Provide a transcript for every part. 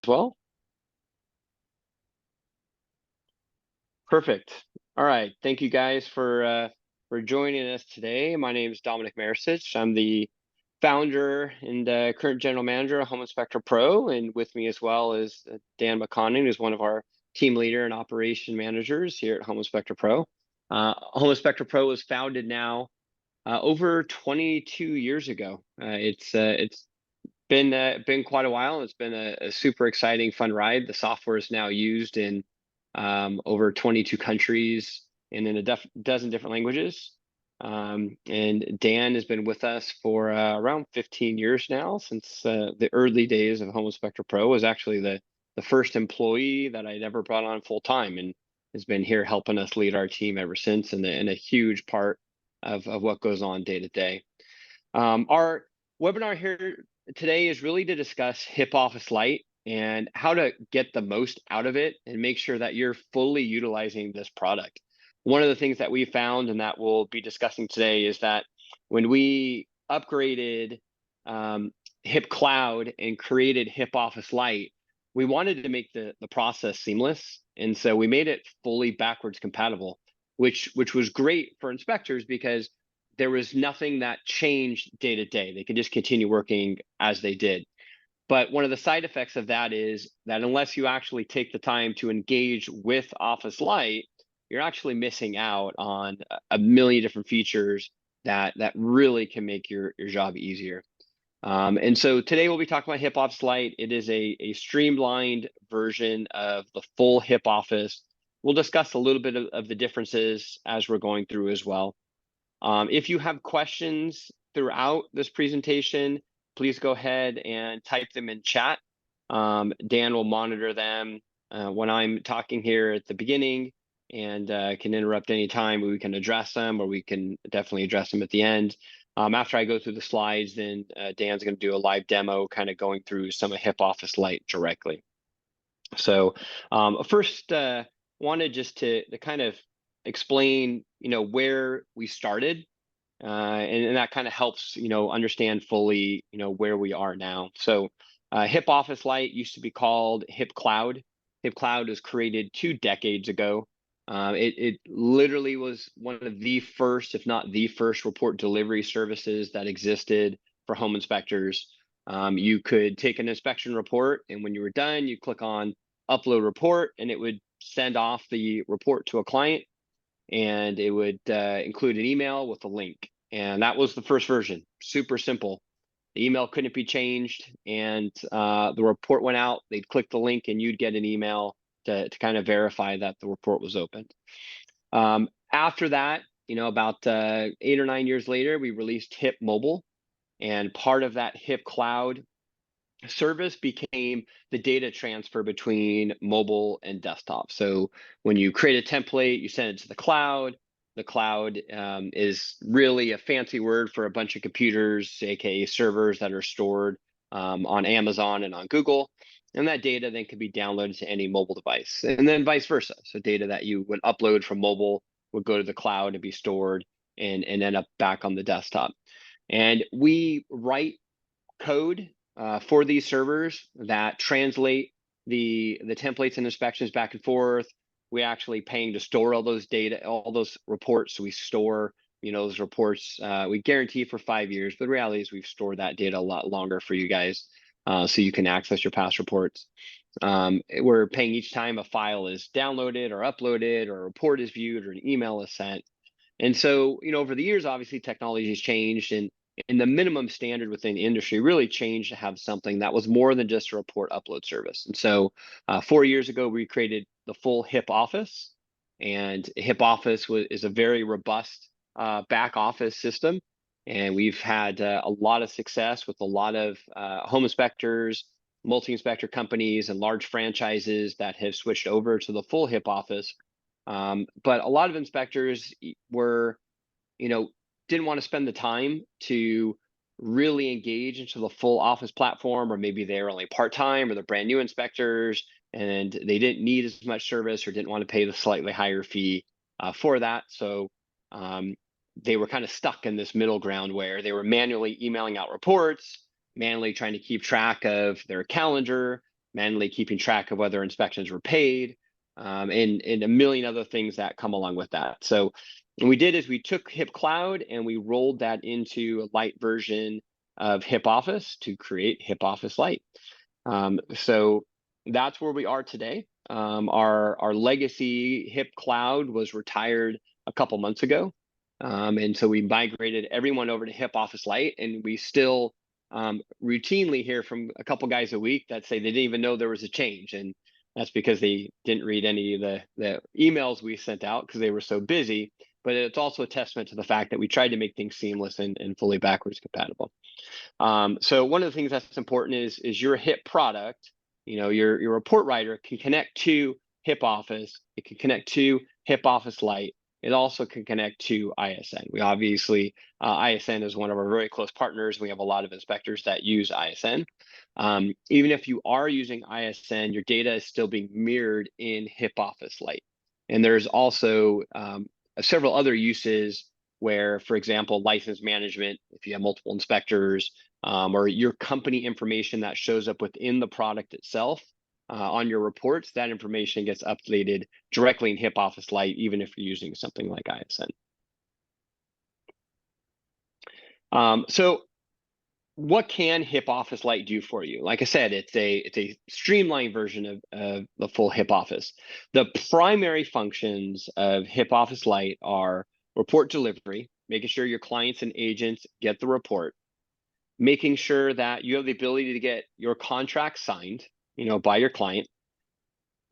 well? Perfect. All right. Thank you guys for joining us today. My name is Dominic Maricic. I'm the founder and current general manager of Home Inspector Pro, and with me as well is Dan McConnon, who's one of our team leader and operation managers here at Home Inspector Pro. Home Inspector Pro was founded now over 22 years ago. It's been quite a while. It's been a super exciting, fun ride. The software is now used in over 22 countries and in a dozen different languages. And Dan has been with us for around 15 years now, since the early days of Home Inspector Pro. Was actually the first employee that I'd ever brought on full time, and has been here helping us lead our team ever since, and a huge part of what goes on day to day. Our webinar here today is really to discuss HIP Office Lite and how to get the most out of it and make sure that you're fully utilizing this product. One of the things that we found and that we'll be discussing today is that when we upgraded HIP Cloud and created HIP Office Lite, we wanted to make the process seamless. And so we made it fully backwards compatible, which was great for inspectors because there was nothing that changed day to day. They could just continue working as they did. But one of the side effects of that is that unless you actually take the time to engage with Office Lite, you're actually missing out on a million different features that really can make your job easier. And so today we'll be talking about HIP Office Lite. It is a streamlined version of the full HIP Office. We'll discuss a little bit of the differences as we're going through as well. If you have questions throughout this presentation, please go ahead and type them in chat. Dan will monitor them when I'm talking here at the beginning, and can interrupt anytime. We can address them, or we can definitely address them at the end. After I go through the slides, then Dan's going to do a live demo, kind of going through some of HIP Office Lite directly. So first, wanted just to kind of explain, where we started, and that kind of helps, understand fully, where we are now. So HIP Office Lite used to be called HIP Cloud. HIP Cloud was created 2 decades ago. It literally was one of the first, if not the first, report delivery services that existed for home inspectors. You could take an inspection report, and when you were done, you click on Upload Report, and it would send off the report to a client, and it would include an email with a link. And that was the first version. Super simple. The email couldn't be changed, and the report went out. They'd click the link, and you'd get an email to kind of verify that the report was opened. After that, about 8 or 9 years later, we released HIP Mobile, and part of that HIP Cloud service became the data transfer between mobile and desktop. So when you create a template, you send it to the cloud. The cloud is really a fancy word for a bunch of computers, aka servers, that are stored on Amazon and on Google. And that data then can be downloaded to any mobile device, and then vice versa. So data that you would upload from mobile would go to the cloud and be stored and end up back on the desktop. And we write code for these servers that translate the templates and inspections back and forth. We actually paying to store all those data, all those reports. So we store, those reports. We guarantee for 5 years, but the reality is we've stored that data a lot longer for you guys, so you can access your past reports. We're paying each time a file is downloaded or uploaded, or a report is viewed, or an email is sent. And so, over the years, obviously technology has changed, and the minimum standard within the industry really changed to have something that was more than just a report upload service. And so 4 years ago, we created the full HIP Office, and HIP Office is a very robust back office system. And we've had a lot of success with a lot of home inspectors, multi-inspector companies, and large franchises that have switched over to the full HIP Office. But a lot of inspectors were, didn't want to spend the time to really engage into the full Office platform, or maybe they're only part-time, or they're brand new inspectors and they didn't need as much service, or didn't want to pay the slightly higher fee for that. So they were kind of stuck in this middle ground where they were manually emailing out reports, manually trying to keep track of their calendar, manually keeping track of whether inspections were paid, and a million other things that come along with that. So what we did is we took HIP Cloud and we rolled that into a light version of HIP Office to create HIP Office Lite. So that's where we are today. Our legacy HIP Cloud was retired a couple months ago. And so we migrated everyone over to HIP Office Lite, and we still routinely hear from a couple guys a week that say they didn't even know there was a change. And that's because they didn't read any of the emails we sent out because they were so busy. But it's also a testament to the fact that we tried to make things seamless and fully backwards compatible. So one of the things that's important is your HIP product, your report writer can connect to HIP Office. It can connect to HIP Office Lite. It also can connect to ISN. We obviously, ISN is one of our very close partners. We have a lot of inspectors that use ISN. Even if you are using ISN, your data is still being mirrored in HIP Office Lite. And there's also several other uses where, for example, license management, if you have multiple inspectors, or your company information that shows up within the product itself on your reports, that information gets updated directly in HIP Office Lite, even if you're using something like ISN. So what can HIP Office Lite do for you? Like I said, it's a streamlined version of the full HIP Office. The primary functions of HIP Office Lite are report delivery, making sure your clients and agents get the report, making sure that you have the ability to get your contract signed, by your client,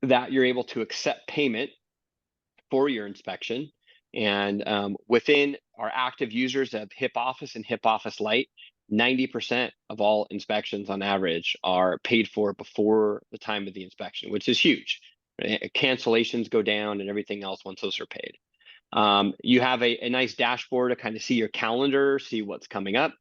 that you're able to accept payment for your inspection. And within our active users of HIP Office and HIP Office Lite, 90% of all inspections on average are paid for before the time of the inspection, which is huge. Cancellations go down and everything else once those are paid. You have a nice dashboard to kind of see your calendar, see what's coming up.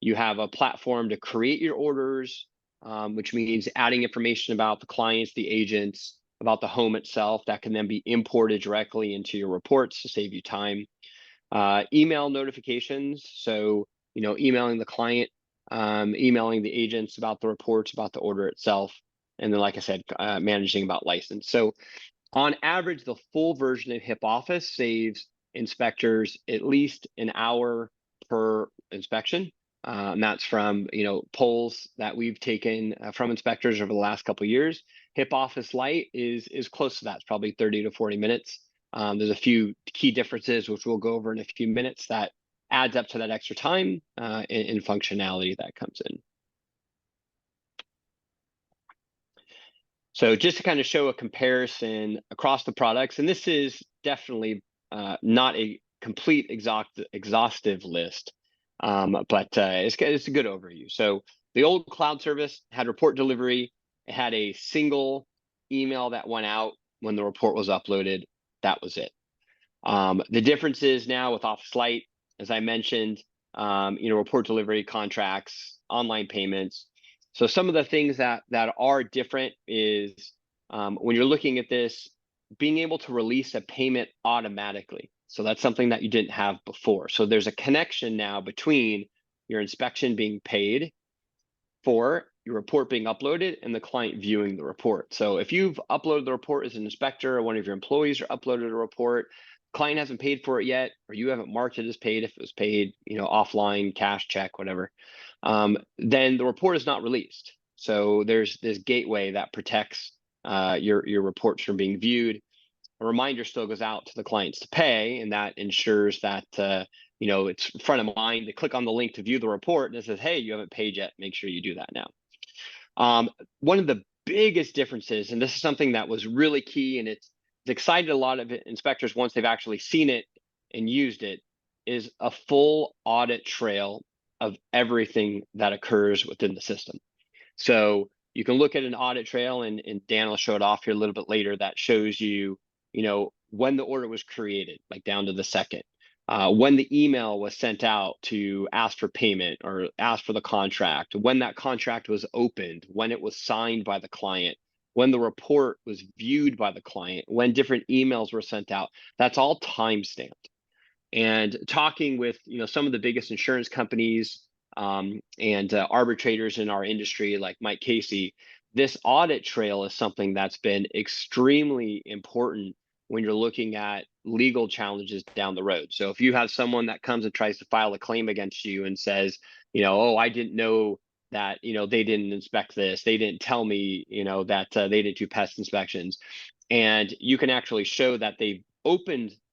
You have a platform to create your orders, which means adding information about the clients, the agents, about the home itself that can then be imported directly into your reports to save you time. Email notifications, so emailing the client, emailing the agents about the reports, about the order itself, and then, like I said, managing about license. So on average, the full version of HIP Office saves inspectors at least an hour per inspection. And that's from polls that we've taken from inspectors over the last couple of years. HIP Office Lite is close to that. It's probably 30 to 40 minutes. There's a few key differences, which we'll go over in a few minutes, that adds up to that extra time and functionality that comes in. So just to kind of show a comparison across the products, and this is definitely not a complete exhaustive list, but it's a good overview. So the old cloud service had report delivery. It had a single email that went out when the report was uploaded. That was it. The difference is now with Office Lite, as I mentioned, report delivery, contracts, online payments. So some of the things that are different is when you're looking at this, being able to release a payment automatically. So that's something that you didn't have before. So there's a connection now between your inspection being paid for your report being uploaded and the client viewing the report. So if you've uploaded the report as an inspector, or one of your employees are uploaded a report, client hasn't paid for it yet, or you haven't marked it as paid, if it was paid, offline, cash, check, whatever, then the report is not released. So there's this gateway that protects your reports from being viewed. A reminder still goes out to the clients to pay, and that ensures that it's front of mind. They click on the link to view the report, and it says, "Hey, you haven't paid yet. Make sure you do that now." One of the biggest differences, and this is something that was really key, and it's excited a lot of inspectors once they've actually seen it and used it, is a full audit trail of everything that occurs within the system. So you can look at an audit trail, and Dan will show it off here a little bit later, that shows you, when the order was created, like down to the second, when the email was sent out to ask for payment or ask for the contract, when that contract was opened, when it was signed by the client, when the report was viewed by the client, when different emails were sent out. That's all time-stamped. And talking with some of the biggest insurance companies and arbitrators in our industry, like Mike Casey, this audit trail is something that's been extremely important when you're looking at legal challenges down the road. So if you have someone that comes and tries to file a claim against you and says, oh, I didn't know that, they didn't inspect this, they didn't tell me, that they didn't do pest inspections, and you can actually show that they've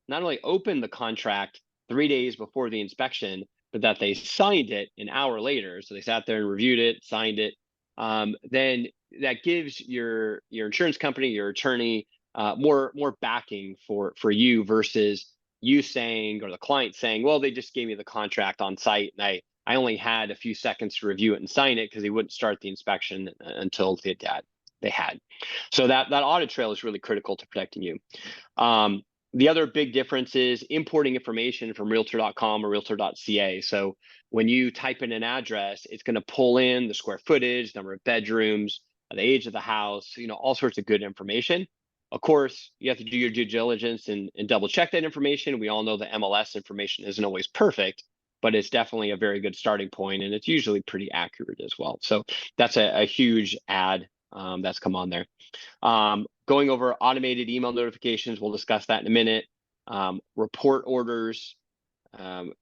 not only opened the contract 3 days before the inspection, but that they signed it an hour later. So they sat there and reviewed it, signed it. Then that gives your insurance company, your attorney, more backing for you versus you saying, or the client saying, well, they just gave me the contract on site and I only had a few seconds to review it and sign it, because they wouldn't start the inspection until they had. So that audit trail is really critical to protecting you. The other big difference is importing information from realtor.com or realtor.ca. So when you type in an address, it's going to pull in the square footage, number of bedrooms, the age of the house, all sorts of good information. Of course, you have to do your due diligence and double check that information. We all know the MLS information isn't always perfect, but it's definitely a very good starting point, and it's usually pretty accurate as well. So that's a huge add that's come on there. Going over automated email notifications, we'll discuss that in a minute. Report orders,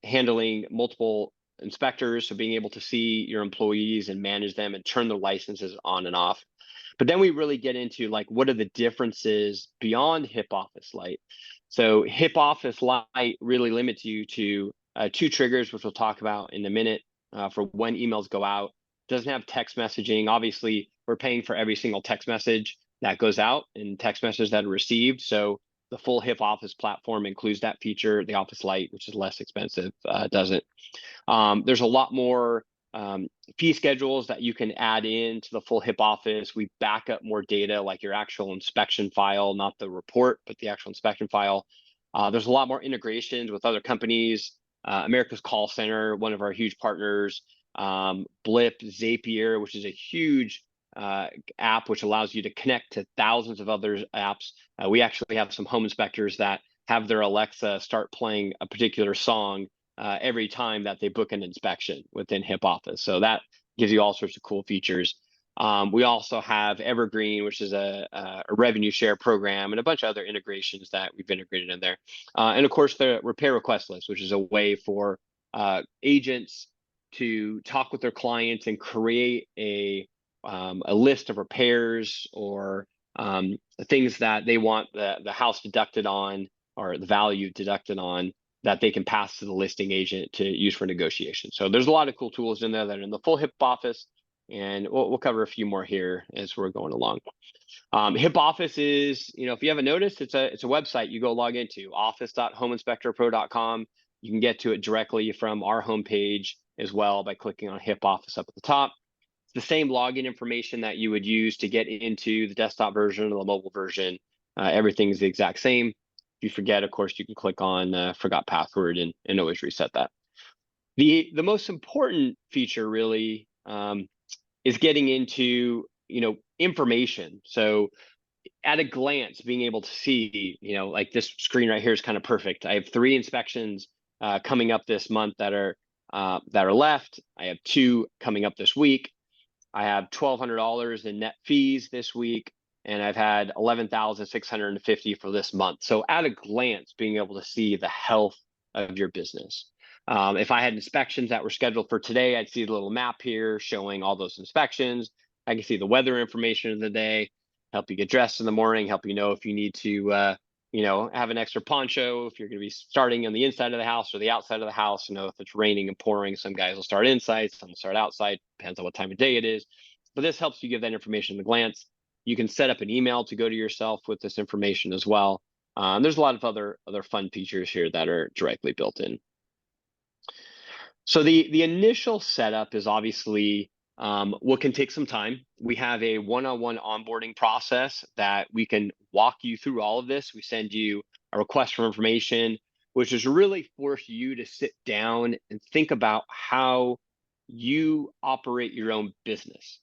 handling multiple inspectors, so being able to see your employees and manage them and turn their licenses on and off. But then we really get into like, what are the differences beyond HIP Office Lite? So HIP Office Lite really limits you to 2 triggers, which we'll talk about in a minute, for when emails go out. Doesn't have text messaging. Obviously, we're paying for every single text message that goes out and text messages that are received. So the full HIP Office platform includes that feature. The Office Lite, which is less expensive, doesn't. There's a lot more fee schedules that you can add in to the full HIP Office. We back up more data, like your actual inspection file, not the report, but the actual inspection file. There's a lot more integrations with other companies. America's Call Center, one of our huge partners, Blip, Zapier, which is a huge app which allows you to connect to thousands of other apps. We actually have some home inspectors that have their Alexa start playing a particular song every time that they book an inspection within HIP Office. So that gives you all sorts of cool features. We also have Evergreen, which is a revenue share program, and a bunch of other integrations that we've integrated in there. And of course, the repair request list, which is a way for agents to talk with their clients and create a list of repairs or things that they want the house deducted on, or the value deducted on, that they can pass to the listing agent to use for negotiation. So there's a lot of cool tools in there that are in the full HIP Office, and we'll cover a few more here as we're going along. HIP Office is, if you haven't noticed, it's a website you go log into, office.homeinspectorpro.com. You can get to it directly from our homepage as well by clicking on HIP Office up at the top. It's the same login information that you would use to get into the desktop version or the mobile version. Everything's the exact same. If you forget, of course, you can click on forgot password and always reset that. The most important feature really is getting into information. So at a glance, being able to see, like this screen right here is kind of perfect. I have 3 inspections coming up this month that are left. I have 2 coming up this week. I have $1,200 in net fees this week, and I've had $11,650 for this month. So at a glance, being able to see the health of your business. If I had inspections that were scheduled for today, I'd see the little map here showing all those inspections. I can see the weather information of the day, help you get dressed in the morning, help you know if you need to have an extra poncho, if you're going to be starting on the inside of the house or the outside of the house. If it's raining and pouring, some guys will start inside, some will start outside, depends on what time of day it is. But this helps you give that information at a glance. You can set up an email to go to yourself with this information as well. There's a lot of other fun features here that are directly built in. So the initial setup is obviously what can take some time. We have a one-on-one onboarding process that we can walk you through all of this. We send you a request for information, which is really force you to sit down and think about how you operate your own business.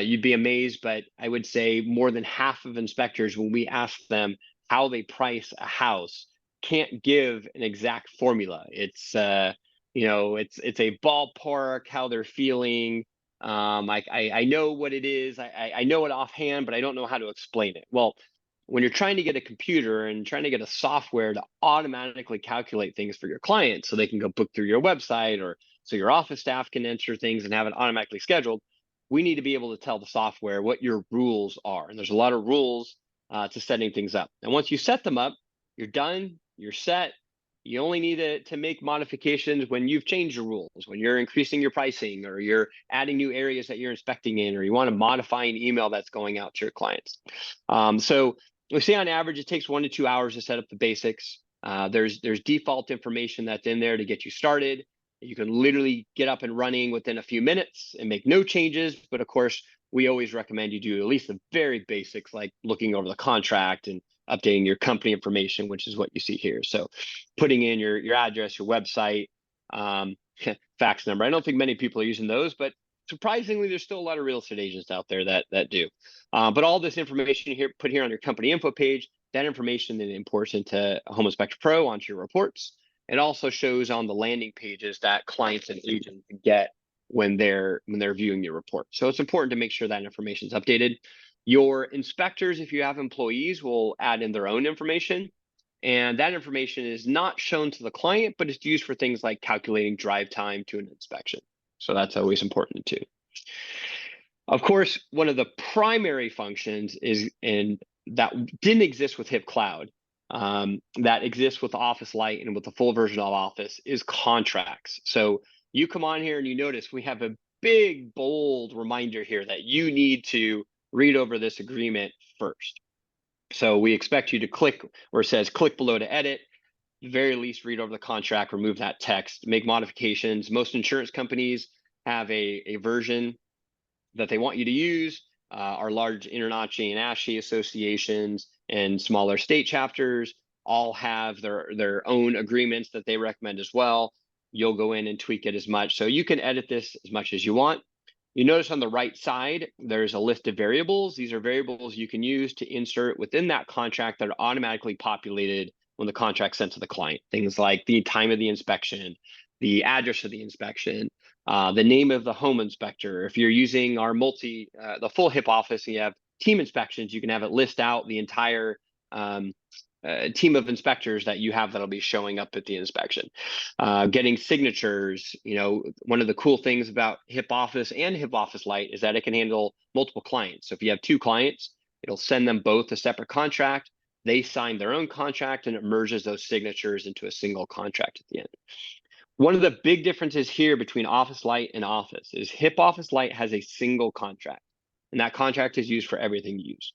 You'd be amazed, but I would say more than half of inspectors, when we ask them how they price a house, can't give an exact formula. It's it's a ballpark, how they're feeling. I know what it is. I know it offhand, but I don't know how to explain it. Well, when you're trying to get a computer and trying to get a software to automatically calculate things for your clients so they can go book through your website, or so your office staff can enter things and have it automatically scheduled, we need to be able to tell the software what your rules are. And there's a lot of rules to setting things up. And once you set them up, you're done, you're set. You only need to make modifications when you've changed your rules, when you're increasing your pricing, or you're adding new areas that you're inspecting in, or you want to modify an email that's going out to your clients. So we say on average, it takes 1 to 2 hours to set up the basics. There's default information that's in there to get you started. You can literally get up and running within a few minutes and make no changes. But of course, we always recommend you do at least the very basics, like looking over the contract and updating your company information, which is what you see here. So putting in your address, your website, fax number. I don't think many people are using those, but surprisingly, there's still a lot of real estate agents out there that do. But all this information here, put here on your company info page, that information then imports into Home Inspector Pro onto your reports. It also shows on the landing pages that clients and agents get when they're viewing your report. So it's important to make sure that information is updated. Your inspectors, if you have employees, will add in their own information. And that information is not shown to the client, but it's used for things like calculating drive time to an inspection. So that's always important too. Of course, one of the primary functions is, and that didn't exist with HIP Cloud, that exists with Office Lite and with the full version of Office, is contracts. So you come on here and you notice we have a big, bold reminder here that you need to read over this agreement first. So we expect you to click where it says click below to edit. At the very least, read over the contract, remove that text, make modifications. Most insurance companies have a version that they want you to use. Our large INTERNACHI and ASHI associations and smaller state chapters all have their own agreements that they recommend as well. You'll go in and tweak it as much. So you can edit this as much as you want. You notice on the right side, there's a list of variables. These are variables you can use to insert within that contract that are automatically populated when the contract's sent to the client. Things like the time of the inspection, the address of the inspection, the name of the home inspector. If you're using our the full HIP office and you have team inspections, you can have it list out the entire team of inspectors that you have that'll be showing up at the inspection. Getting signatures, one of the cool things about HIP Office and HIP Office Lite is that it can handle multiple clients. So if you have 2 clients, it'll send them both a separate contract. They sign their own contract and it merges those signatures into a single contract at the end. One of the big differences here between Office Lite and Office is HIP Office Lite has a single contract, and that contract is used for everything you use.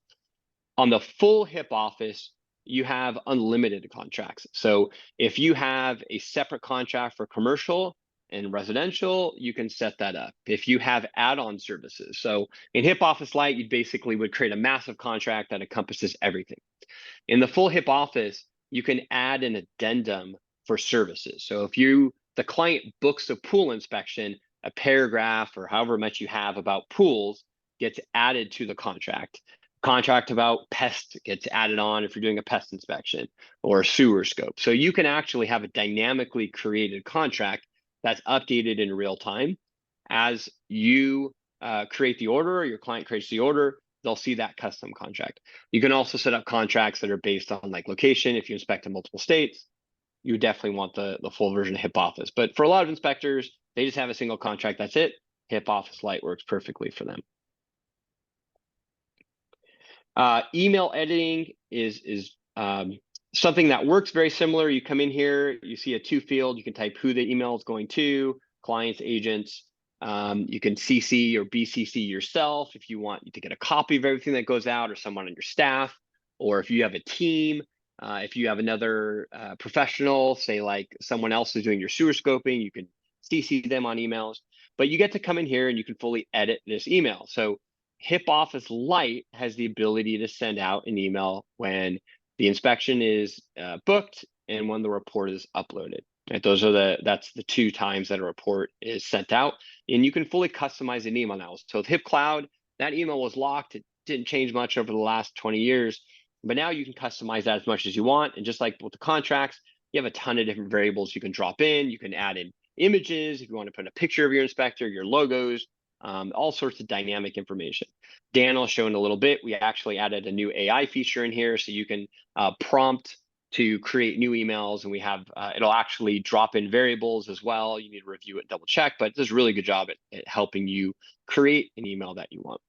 On the full HIP Office, you have unlimited contracts. So if you have a separate contract for commercial and residential, you can set that up. If you have add-on services, so in HIP Office Lite, you basically would create a massive contract that encompasses everything. In the full HIP Office, you can add an addendum for services. So if the client books a pool inspection, a paragraph or however much you have about pools gets added to the contract. Contract about pest gets added on if you're doing a pest inspection or a sewer scope. So you can actually have a dynamically created contract that's updated in real time. As you create the order, or your client creates the order, they'll see that custom contract. You can also set up contracts that are based on like location. If you inspect in multiple states, you definitely want the full version of HIP Office. But for a lot of inspectors, they just have a single contract. That's it. HIP Office Lite works perfectly for them. Email editing is something that works very similar. You come in here, you see a to field. You can type who the email is going to, clients, agents. You can CC or BCC yourself if you want to get a copy of everything that goes out, or someone on your staff, or if you have a team. If you have another professional, say like someone else is doing your sewer scoping, you can CC them on emails. But you get to come in here and you can fully edit this email. So HIP Office Lite has the ability to send out an email when the inspection is booked and when the report is uploaded. Right? That's the 2 times that a report is sent out, and you can fully customize an email now. So with HIP Cloud, that email was locked. It didn't change much over the last 20 years, but now you can customize that as much as you want. And just like with the contracts, you have a ton of different variables you can drop in. You can add in images if you want to put a picture of your inspector, your logos, all sorts of dynamic information. Dan will show in a little bit. We actually added a new AI feature in here, so you can prompt to create new emails, and we have it'll actually drop in variables as well. You need to review it, double check, but it does a really good job at helping you create an email that you want.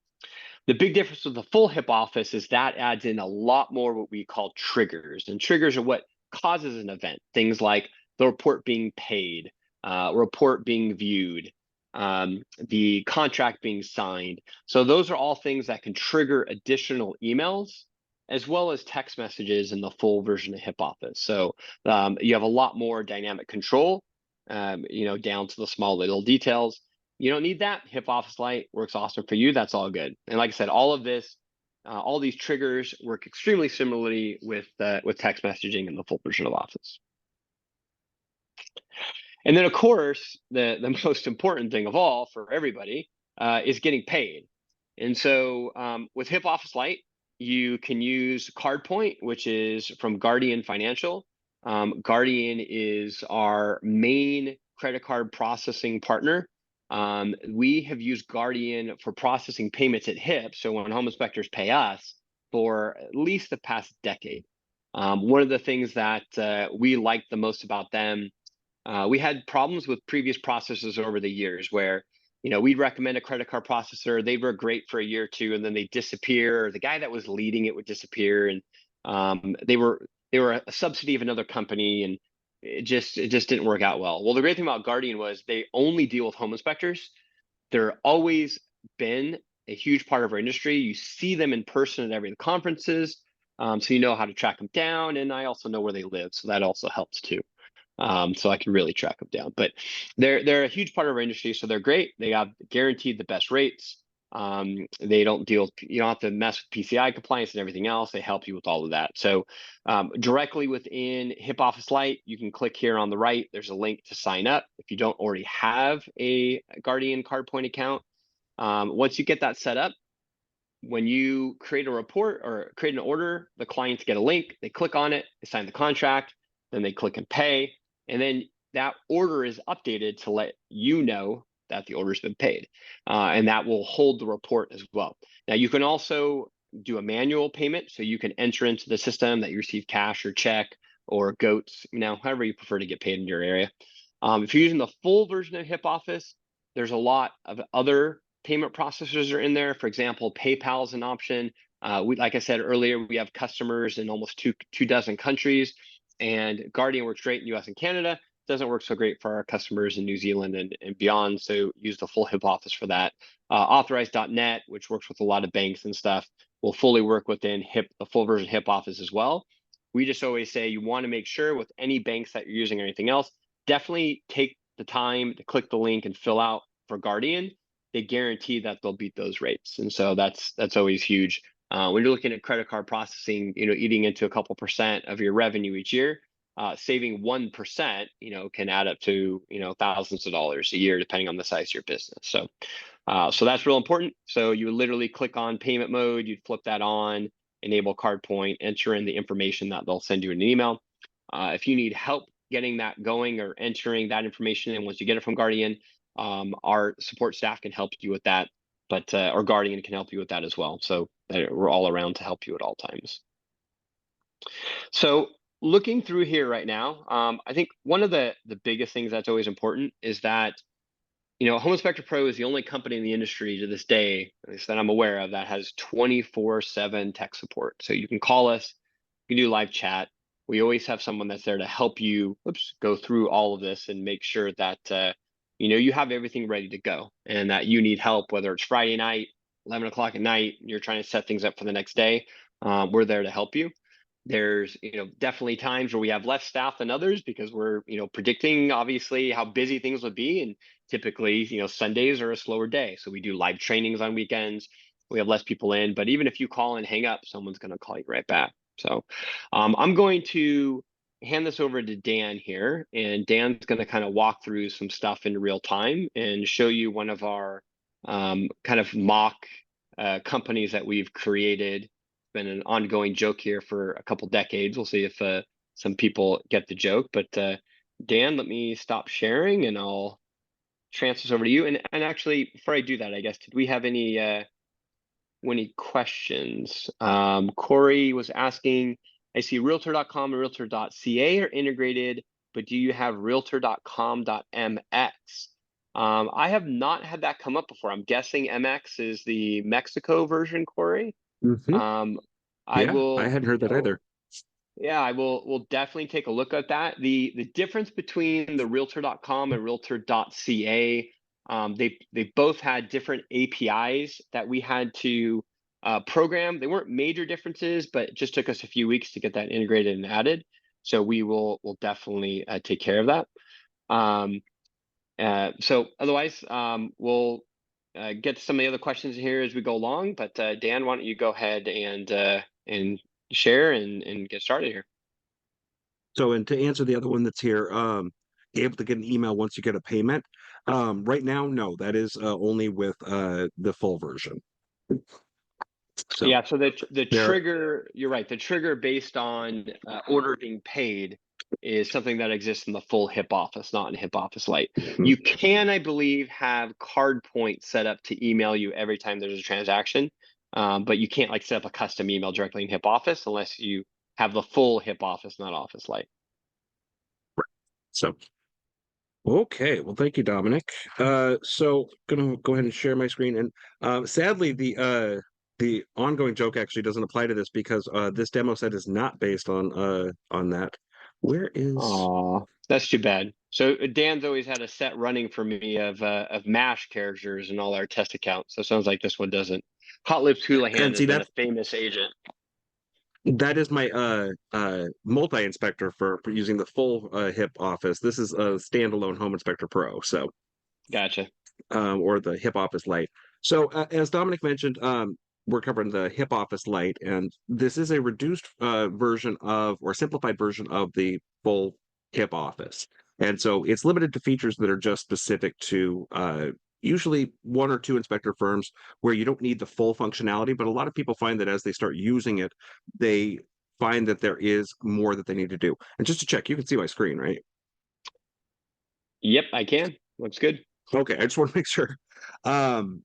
The big difference with the full HIP Office is that adds in a lot more what we call triggers, and triggers are what causes an event. Things like the report being paid, report being viewed, the contract being signed. So those are all things that can trigger additional emails, as well as text messages in the full version of HIP Office. So you have a lot more dynamic control, down to the small little details. You don't need that. HIP Office Lite works awesome for you. That's all good. And like I said, all of this, all these triggers work extremely similarly with text messaging in the full version of Office. And then, of course, the most important thing of all for everybody is getting paid. And so with HIP Office Lite, you can use CardPoint, which is from Guardian Financial. Guardian is our main credit card processing partner. We have used Guardian for processing payments at HIP, so when home inspectors pay us, for at least the past decade. One of the things that we liked the most about them, we had problems with previous processors over the years where, we'd recommend a credit card processor, they were great for a year or two, and then they disappear, or the guy that was leading it would disappear, and they were a subsidy of another company, and it just didn't work out well. Well, the great thing about Guardian was they only deal with home inspectors. They're always been a huge part of our industry. You see them in person at every conferences, so you know how to track them down, and I also know where they live, so that also helps too. So I can really track them down. But they're a huge part of our industry, so they're great. They have guaranteed the best rates. They don't deal, you don't have to mess with PCI compliance and everything else. They help you with all of that. So directly within HIP Office Lite, you can click here on the right. There's a link to sign up if you don't already have a Guardian CardPoint account. Once you get that set up, when you create a report or create an order, the clients get a link, they click on it, they sign the contract, then they click and pay, and then that order is updated to let you know that the order's been paid, and that will hold the report as well. Now, you can also do a manual payment, so you can enter into the system that you receive cash or check or GOATs, however you prefer to get paid in your area. If you're using the full version of HIP Office, there's a lot of other payment processors are in there. For example, PayPal is an option. Like I said earlier, we have customers in almost two dozen countries, and Guardian works great in US and Canada. Doesn't work so great for our customers in New Zealand and beyond, so use the full HIP Office for that. Authorize.net, which works with a lot of banks and stuff, will fully work within the full version HIP Office as well. We just always say you want to make sure with any banks that you're using or anything else, definitely take the time to click the link and fill out for Guardian. They guarantee that they'll beat those rates, and so that's always huge. When you're looking at credit card processing, eating into a couple percent of your revenue each year, saving 1%, can add up to thousands of dollars a year depending on the size of your business. So that's real important. So you would literally click on payment mode, you'd flip that on, enable CardPoint, enter in the information that they'll send you in an email. If you need help getting that going or entering that information in once you get it from Guardian, our support staff can help you with that, but our Guardian can help you with that as well. So we're all around to help you at all times. So looking through here right now, I think one of the biggest things that's always important is that Home Inspector Pro is the only company in the industry to this day, at least that I'm aware of, that has 24/7 tech support. So you can call us, you can do live chat. We always have someone that's there to help you go through all of this and make sure that you have everything ready to go, and that you need help, whether it's Friday night, 11 o'clock at night, you're trying to set things up for the next day. We're there to help you. There's definitely times where we have less staff than others because we're predicting obviously how busy things would be, and typically Sundays are a slower day, so we do live trainings on weekends. We have less people in, but even if you call and hang up, someone's going to call you right back. So I'm going to hand this over to Dan here, and Dan's going to kind of walk through some stuff in real time and show you one of our kind of mock companies that we've created. It's been an ongoing joke here for a couple decades. We'll see if some people get the joke, but Dan, let me stop sharing and I'll transfer this over to you. And actually, before I do that, I guess, did we have any questions? Corey was asking, I see realtor.com and realtor.ca are integrated, but do you have realtor.com.mx? I have not had that come up before. I'm guessing MX is the Mexico version, Corey. Mm-hmm. I Yeah, I will, hadn't heard that either. yeah, we'll definitely take a look at that. The difference between the realtor.com and realtor.ca, they both had different APIs that we had to program. They weren't major differences, but it just took us a few weeks to get that integrated and added. So we'll definitely take care of that. So otherwise, we'll get to some of the other questions here as we go along. But Dan, why don't you go ahead and share and get started here? So, and to answer the other one that's here, able to get an email once you get a payment. Right now, no, that is only with the full version. So Yeah, so the there, trigger, you're right, the trigger based on order being paid is something that exists in the full HIP Office, not in HIP Office Lite. You can, I believe, have card points set up to email you every time there's a transaction, but you can't like set up a custom email directly in HIP Office unless you have the full HIP Office, not Office Lite. so okay, well, thank you, Dominic. So gonna go ahead and share my screen, and sadly, the ongoing joke actually doesn't apply to this because this demo set is not based on that. Where is? Aw, that's too bad. So Dan's always had a set running for me of MASH characters in all our test accounts. So it sounds like this one doesn't. Hot Lips Houlihan And has see, been a famous agent. that is my multi-inspector for using the full HIP Office. This is a standalone Home Inspector Pro, so Gotcha. or the HIP Office Lite. So as Dominic mentioned, we're covering the HIP Office Lite, and this is a reduced version of or simplified version of the full HIP Office. And so it's limited to features that are just specific to usually one or two inspector firms where you don't need the full functionality. But a lot of people find that as they start using it, they find that there is more that they need to do. And just to check, you can see my screen, right? Yep, I can. Looks good. Okay, I just want to make sure. Um,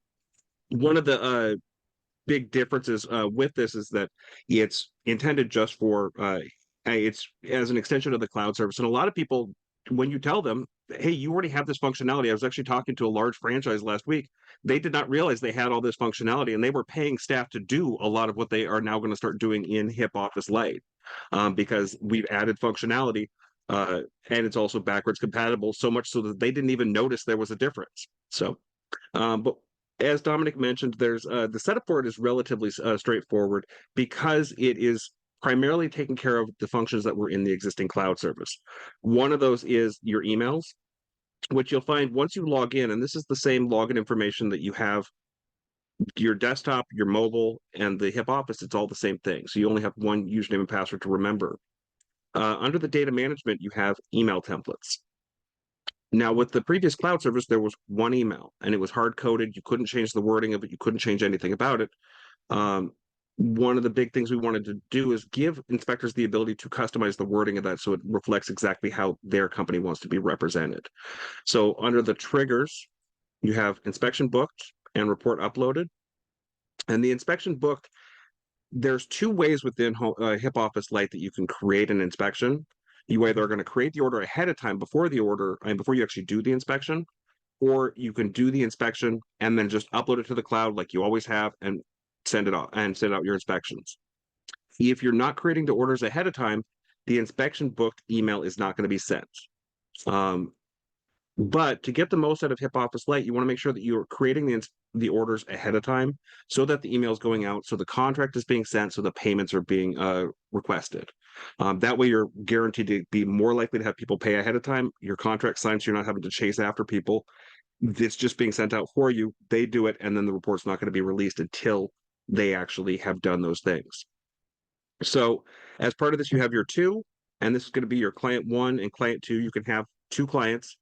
one of the big differences with this is that it's intended just for it's as an extension of the cloud service. And a lot of people, when you tell them, hey, you already have this functionality. I was actually talking to a large franchise last week. They did not realize they had all this functionality, and they were paying staff to do a lot of what they are now going to start doing in HIP Office Lite because we've added functionality. And it's also backwards compatible so much so that they didn't even notice there was a difference. So but as Dominic mentioned, there's the setup for it is relatively straightforward because it is primarily taking care of the functions that were in the existing cloud service. One of those is your emails, which you'll find once you log in, and this is the same login information that you have your desktop, your mobile, and the HIP Office. It's all the same thing. So you only have one username and password to remember. Under the data management, you have email templates. Now, with the previous cloud service, there was one email and it was hard coded. You couldn't change the wording of it, you couldn't change anything about it. Um, one of the big things we wanted to do is give inspectors the ability to customize the wording of that so it reflects exactly how their company wants to be represented. So, under the triggers, you have inspection booked and report uploaded. And the inspection booked, there's two ways within HIP Office Lite that you can create an inspection. You either are going to create the order ahead of time before the order and before you actually do the inspection, or you can do the inspection and then just upload it to the cloud like you always have and send it off and send out your inspections. If you're not creating the orders ahead of time, the inspection booked email is not going to be sent. Um, but to get the most out of HIP Office Lite, you want to make sure that you're creating the orders ahead of time so that the email is going out, so the contract is being sent, so the payments are being requested. That way, you're guaranteed to be more likely to have people pay ahead of time. Your contract signed, so you're not having to chase after people. It's just being sent out for you. They do it, and then the report's not going to be released until they actually have done those things. So, as part of this, you have your two, and this is going to be your client one and client two. You can have two clients.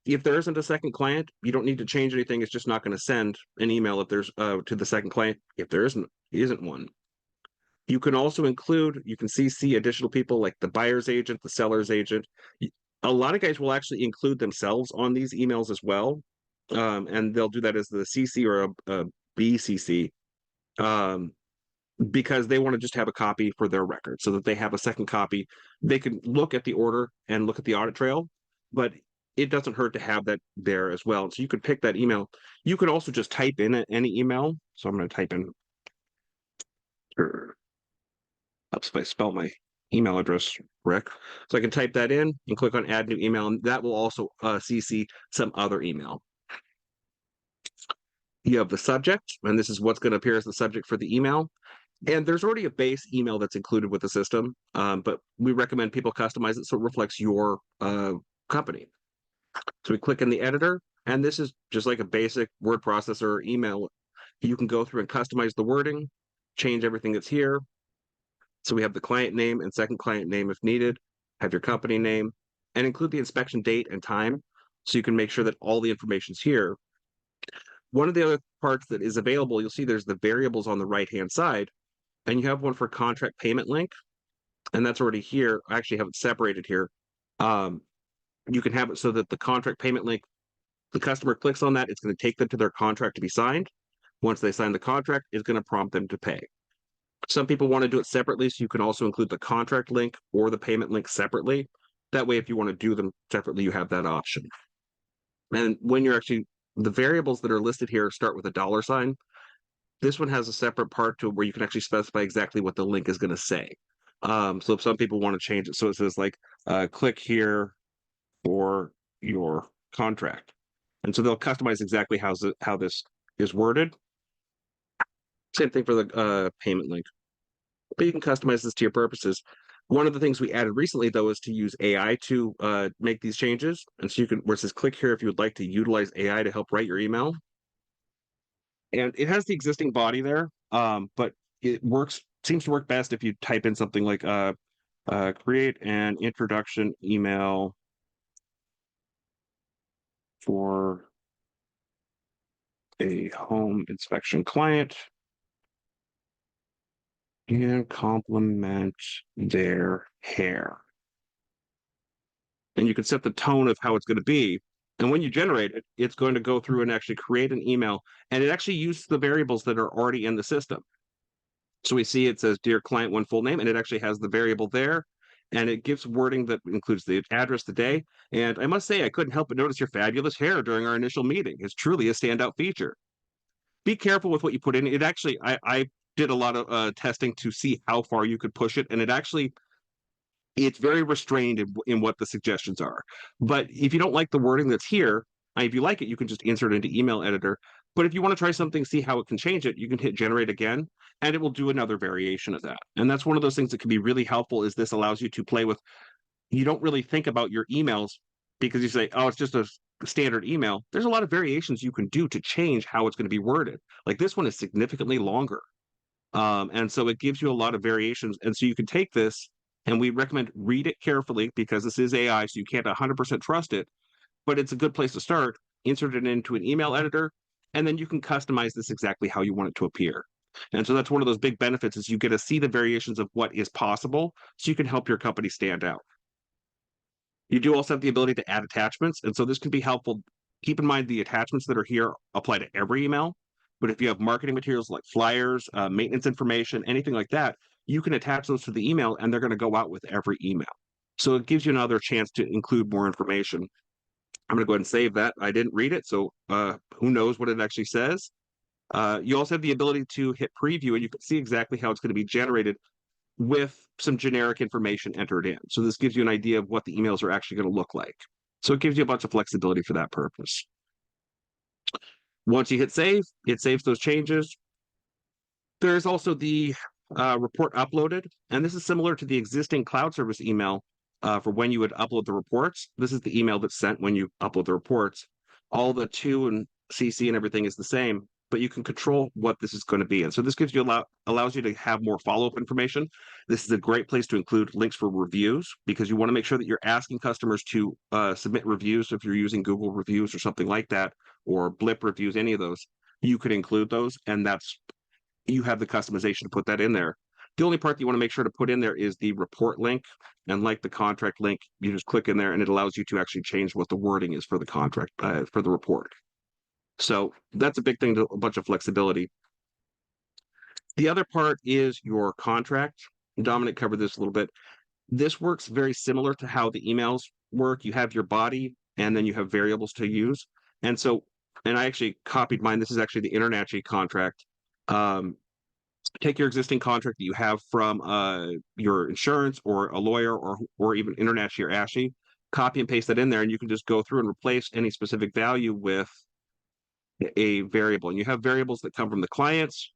If there isn't a second client, you don't need to change anything. It's just not going to send an email if there's to the second client if there isn't one. You can also include, you can CC additional people like the buyer's agent, the seller's agent. A lot of guys will actually include themselves on these emails as well. and they'll do that as the CC or a BCC, um, because they want to just have a copy for their record so that they have a second copy. They can look at the order and look at the audit trail, but it doesn't hurt to have that there as well. So you could pick that email. You could also just type in any email. So I'm going to type in, helps if I spell my email address correct. So I can type that in and click on add new email, and that will also CC some other email. You have the subject, and this is what's going to appear as the subject for the email. And there's already a base email that's included with the system, but we recommend people customize it so it reflects your company. So we click in the editor, and this is just like a basic word processor email. You can go through and customize the wording, change everything that's here. So we have the client name and second client name if needed, have your company name, and include the inspection date and time so you can make sure that all the information's here. One of the other parts that is available, you'll see there's the variables on the right-hand side, and you have one for contract payment link, and that's already here. I actually have it separated here. You can have it so that the contract payment link, the customer clicks on that, it's going to take them to their contract to be signed. Once they sign the contract, it's going to prompt them to pay. Some people want to do it separately, so you can also include the contract link or the payment link separately. That way, if you want to do them separately, you have that option. And when you're actually, the variables that are listed here start with a $sign. This one has a separate part to where you can actually specify exactly what the link is going to say. So if some people want to change it, so it says like, click here for your contract. And so they'll customize exactly how this is worded. Same thing for the payment link. But you can customize this to your purposes. One of the things we added recently, though, is to use AI to make these changes. And so you can, where it says click here if you would like to utilize AI to help write your email. And it has the existing body there, but it seems to work best if you type in something like create an introduction email for a home inspection client and compliment their hair. And you can set the tone of how it's going to be. And when you generate it, it's going to go through and actually create an email. And it actually uses the variables that are already in the system. So we see it says, dear client, one full name, and it actually has the variable there. And it gives wording that includes the address, the day. And I must say, I couldn't help but notice your fabulous hair during our initial meeting. It's truly a standout feature. Be careful with what you put in. It actually, I did a lot of testing to see how far you could push it. And it's very restrained in what the suggestions are. But if you don't like the wording that's here, if you like it, you can just insert it into email editor. But if you want to try something, see how it can change it, you can hit generate again, and it will do another variation of that. And that's one of those things that can be really helpful is this allows you to play with, you don't really think about your emails because you say, oh, it's just a standard email. There's a lot of variations you can do to change how it's going to be worded. Like this one is significantly longer. And so it gives you a lot of variations. And so you can take this, and we recommend read it carefully because this is AI, so you can't 100% trust it, but it's a good place to start. Insert it into an email editor, and then you can customize this exactly how you want it to appear. And so that's one of those big benefits is you get to see the variations of what is possible so you can help your company stand out. You do also have the ability to add attachments, and so this can be helpful. Keep in mind the attachments that are here apply to every email, but if you have marketing materials like flyers, maintenance information, anything like that, you can attach those to the email and they're going to go out with every email. So it gives you another chance to include more information. I'm going to go ahead and save that. I didn't read it, so who knows what it actually says. You also have the ability to hit preview and you can see exactly how it's going to be generated with some generic information entered in. So this gives you an idea of what the emails are actually going to look like. So it gives you a bunch of flexibility for that purpose. Once you hit save, it saves those changes. There's also the report uploaded, and this is similar to the existing cloud service email for when you would upload the reports. This is the email that's sent when you upload the reports. All the to and CC and everything is the same, but you can control what this is going to be. And so this gives you allows you to have more follow-up information. This is a great place to include links for reviews because you want to make sure that you're asking customers to submit reviews. So if you're using Google reviews or something like that, or Blip reviews, any of those, you could include those. And you have the customization to put that in there. The only part that you want to make sure to put in there is the report link. And like the contract link, you just click in there and it allows you to actually change what the wording is for the contract, for the report. So that's a big thing, a bunch of flexibility. The other part is your contract. Dominic covered this a little bit. This works very similar to how the emails work. You have your body and then you have variables to use. And so, and I actually copied mine. This is actually the InterNACHI contract. Um, Take your existing contract that you have from your insurance or a lawyer or even InterNACHI or ASHI, copy and paste that in there, and you can just go through and replace any specific value with a variable. And you have variables that come from the clients,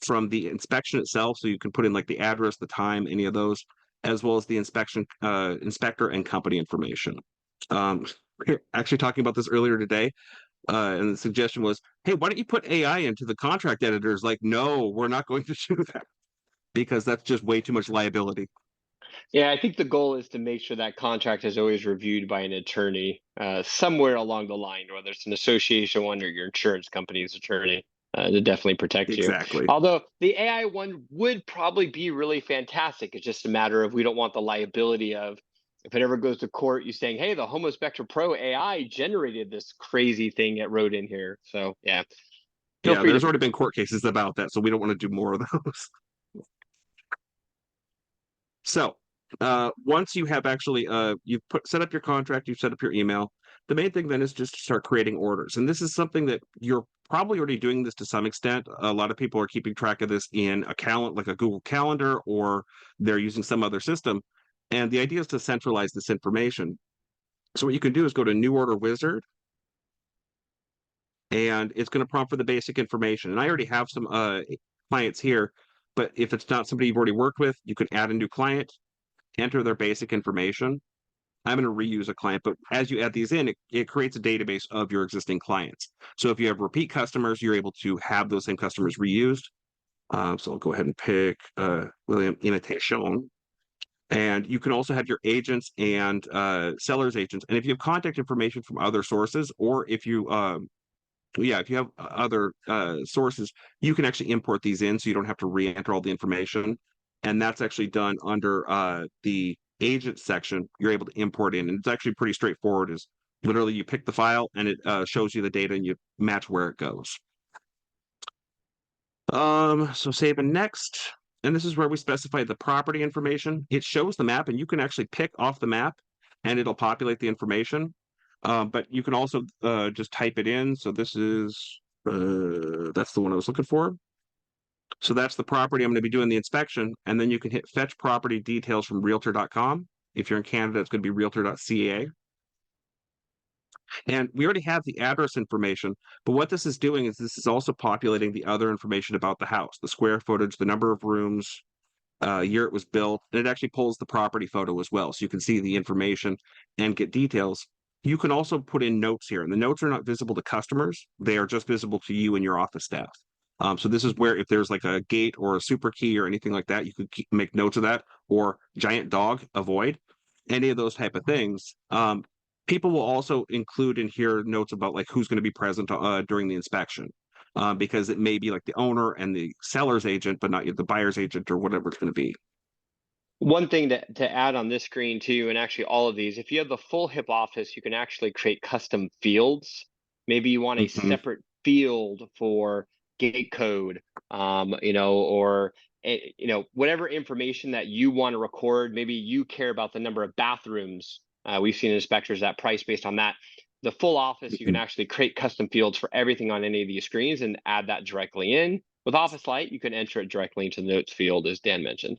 from the inspection itself, so you can put in like the address, the time, any of those, as well as the inspection inspector and company information. We were actually talking about this earlier today, and the suggestion was, hey, why don't you put AI into the contract editors? Like, no, we're not going to do that because that's just way too much liability. Yeah, I think the goal is to make sure that contract is always reviewed by an attorney somewhere along the line, whether it's an association one or your insurance company's attorney, to definitely protect you. Exactly. Although the AI one would probably be really fantastic. It's just a matter of we don't want the liability of if it ever goes to court, you saying, hey, the Homo Spectra Pro AI generated this crazy thing it wrote in here. So yeah, feel Yeah, free there's to. already been court cases about that, so we don't want to do more of those. So once you have actually you've set up your contract, you've set up your email, the main thing then is just to start creating orders. And this is something that you're probably already doing this to some extent. A lot of people are keeping track of this in a calendar, like a Google Calendar, or they're using some other system. And the idea is to centralize this information. So what you can do is go to New Order Wizard, and it's going to prompt for the basic information. And I already have some clients here, but if it's not somebody you've already worked with, you can add a new client, enter their basic information. I'm going to reuse a client, but as you add these in, it creates a database of your existing clients. So if you have repeat customers, you're able to have those same customers reused. So I'll go ahead and pick William Imitation. And you can also have your agents and sellers agents. And if you have contact information from other sources, or if you if you have other sources, you can actually import these in so you don't have to re-enter all the information. And that's actually done under the agent section. You're able to import in, and it's actually pretty straightforward. Is literally you pick the file and it shows you the data and you match where it goes. So save and next. And this is where we specify the property information. It shows the map, and you can actually pick off the map and it'll populate the information. But you can also just type it in. So this is that's the one I was looking for. So that's the property I'm going to be doing the inspection. And then you can hit fetch property details from realtor.com. If you're in Canada, it's going to be realtor.ca. And we already have the address information, but what this is doing is this is also populating the other information about the house, the square footage, the number of rooms, year it was built, and it actually pulls the property photo as well. So you can see the information and get details. You can also put in notes here, and the notes are not visible to customers. They are just visible to you and your office staff. So this is where if there's like a gate or a super key or anything like that, you could make notes of that, or giant dog, avoid any of those type of things. People will also include in here notes about like who's going to be present during the inspection, because it may be like the owner and the seller's agent, but not the buyer's agent or whatever it's going to be. One thing to add on this screen too, and actually all of these, if you have the full HIP office, you can actually create custom fields. Maybe you want a Mm-hmm. separate field for gate code, or whatever information that you want to record. Maybe you care about the number of bathrooms. We've seen inspectors that price based on that. The full office, you can actually create custom fields for everything on any of these screens and add that directly in. With Office Lite, you can enter it directly into the notes field, as Dan mentioned.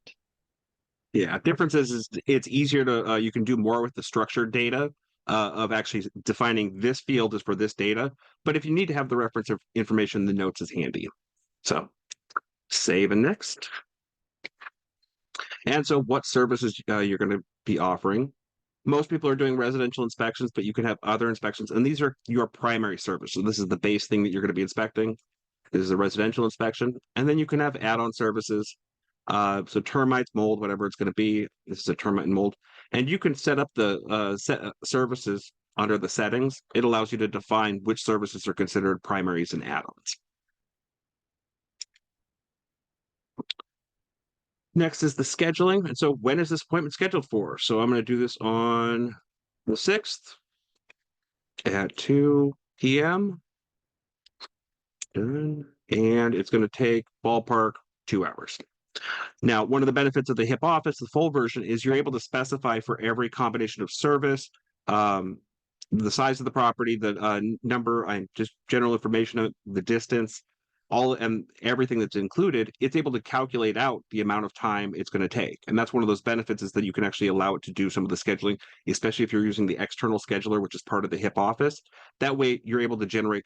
Yeah, difference is it's easier to you can do more with the structured data of actually defining this field is for this data. But if you need to have the reference of information, the notes is handy. So save and next. And so what services you're going to be offering. Most people are doing residential inspections, but you can have other inspections, and these are your primary service. So this is the base thing that you're going to be inspecting. This is a residential inspection, and then you can have add-on services. So termites, mold, whatever it's going to be. This is a termite and mold, and you can set up the services under the settings. It allows you to define which services are considered primaries and add-ons. Next is the scheduling. And so when is this appointment scheduled for? So I'm going to do this on the 6th at 2 p.m. and it's going to take ballpark 2 hours. Now, one of the benefits of the HIP Office, the full version, is you're able to specify for every combination of service, um, the size of the property, the number, and just general information, the distance, all and everything that's included. It's able to calculate out the amount of time it's going to take, and that's one of those benefits is that you can actually allow it to do some of the scheduling, especially if you're using the external scheduler, which is part of the HIP Office. That way, you're able to generate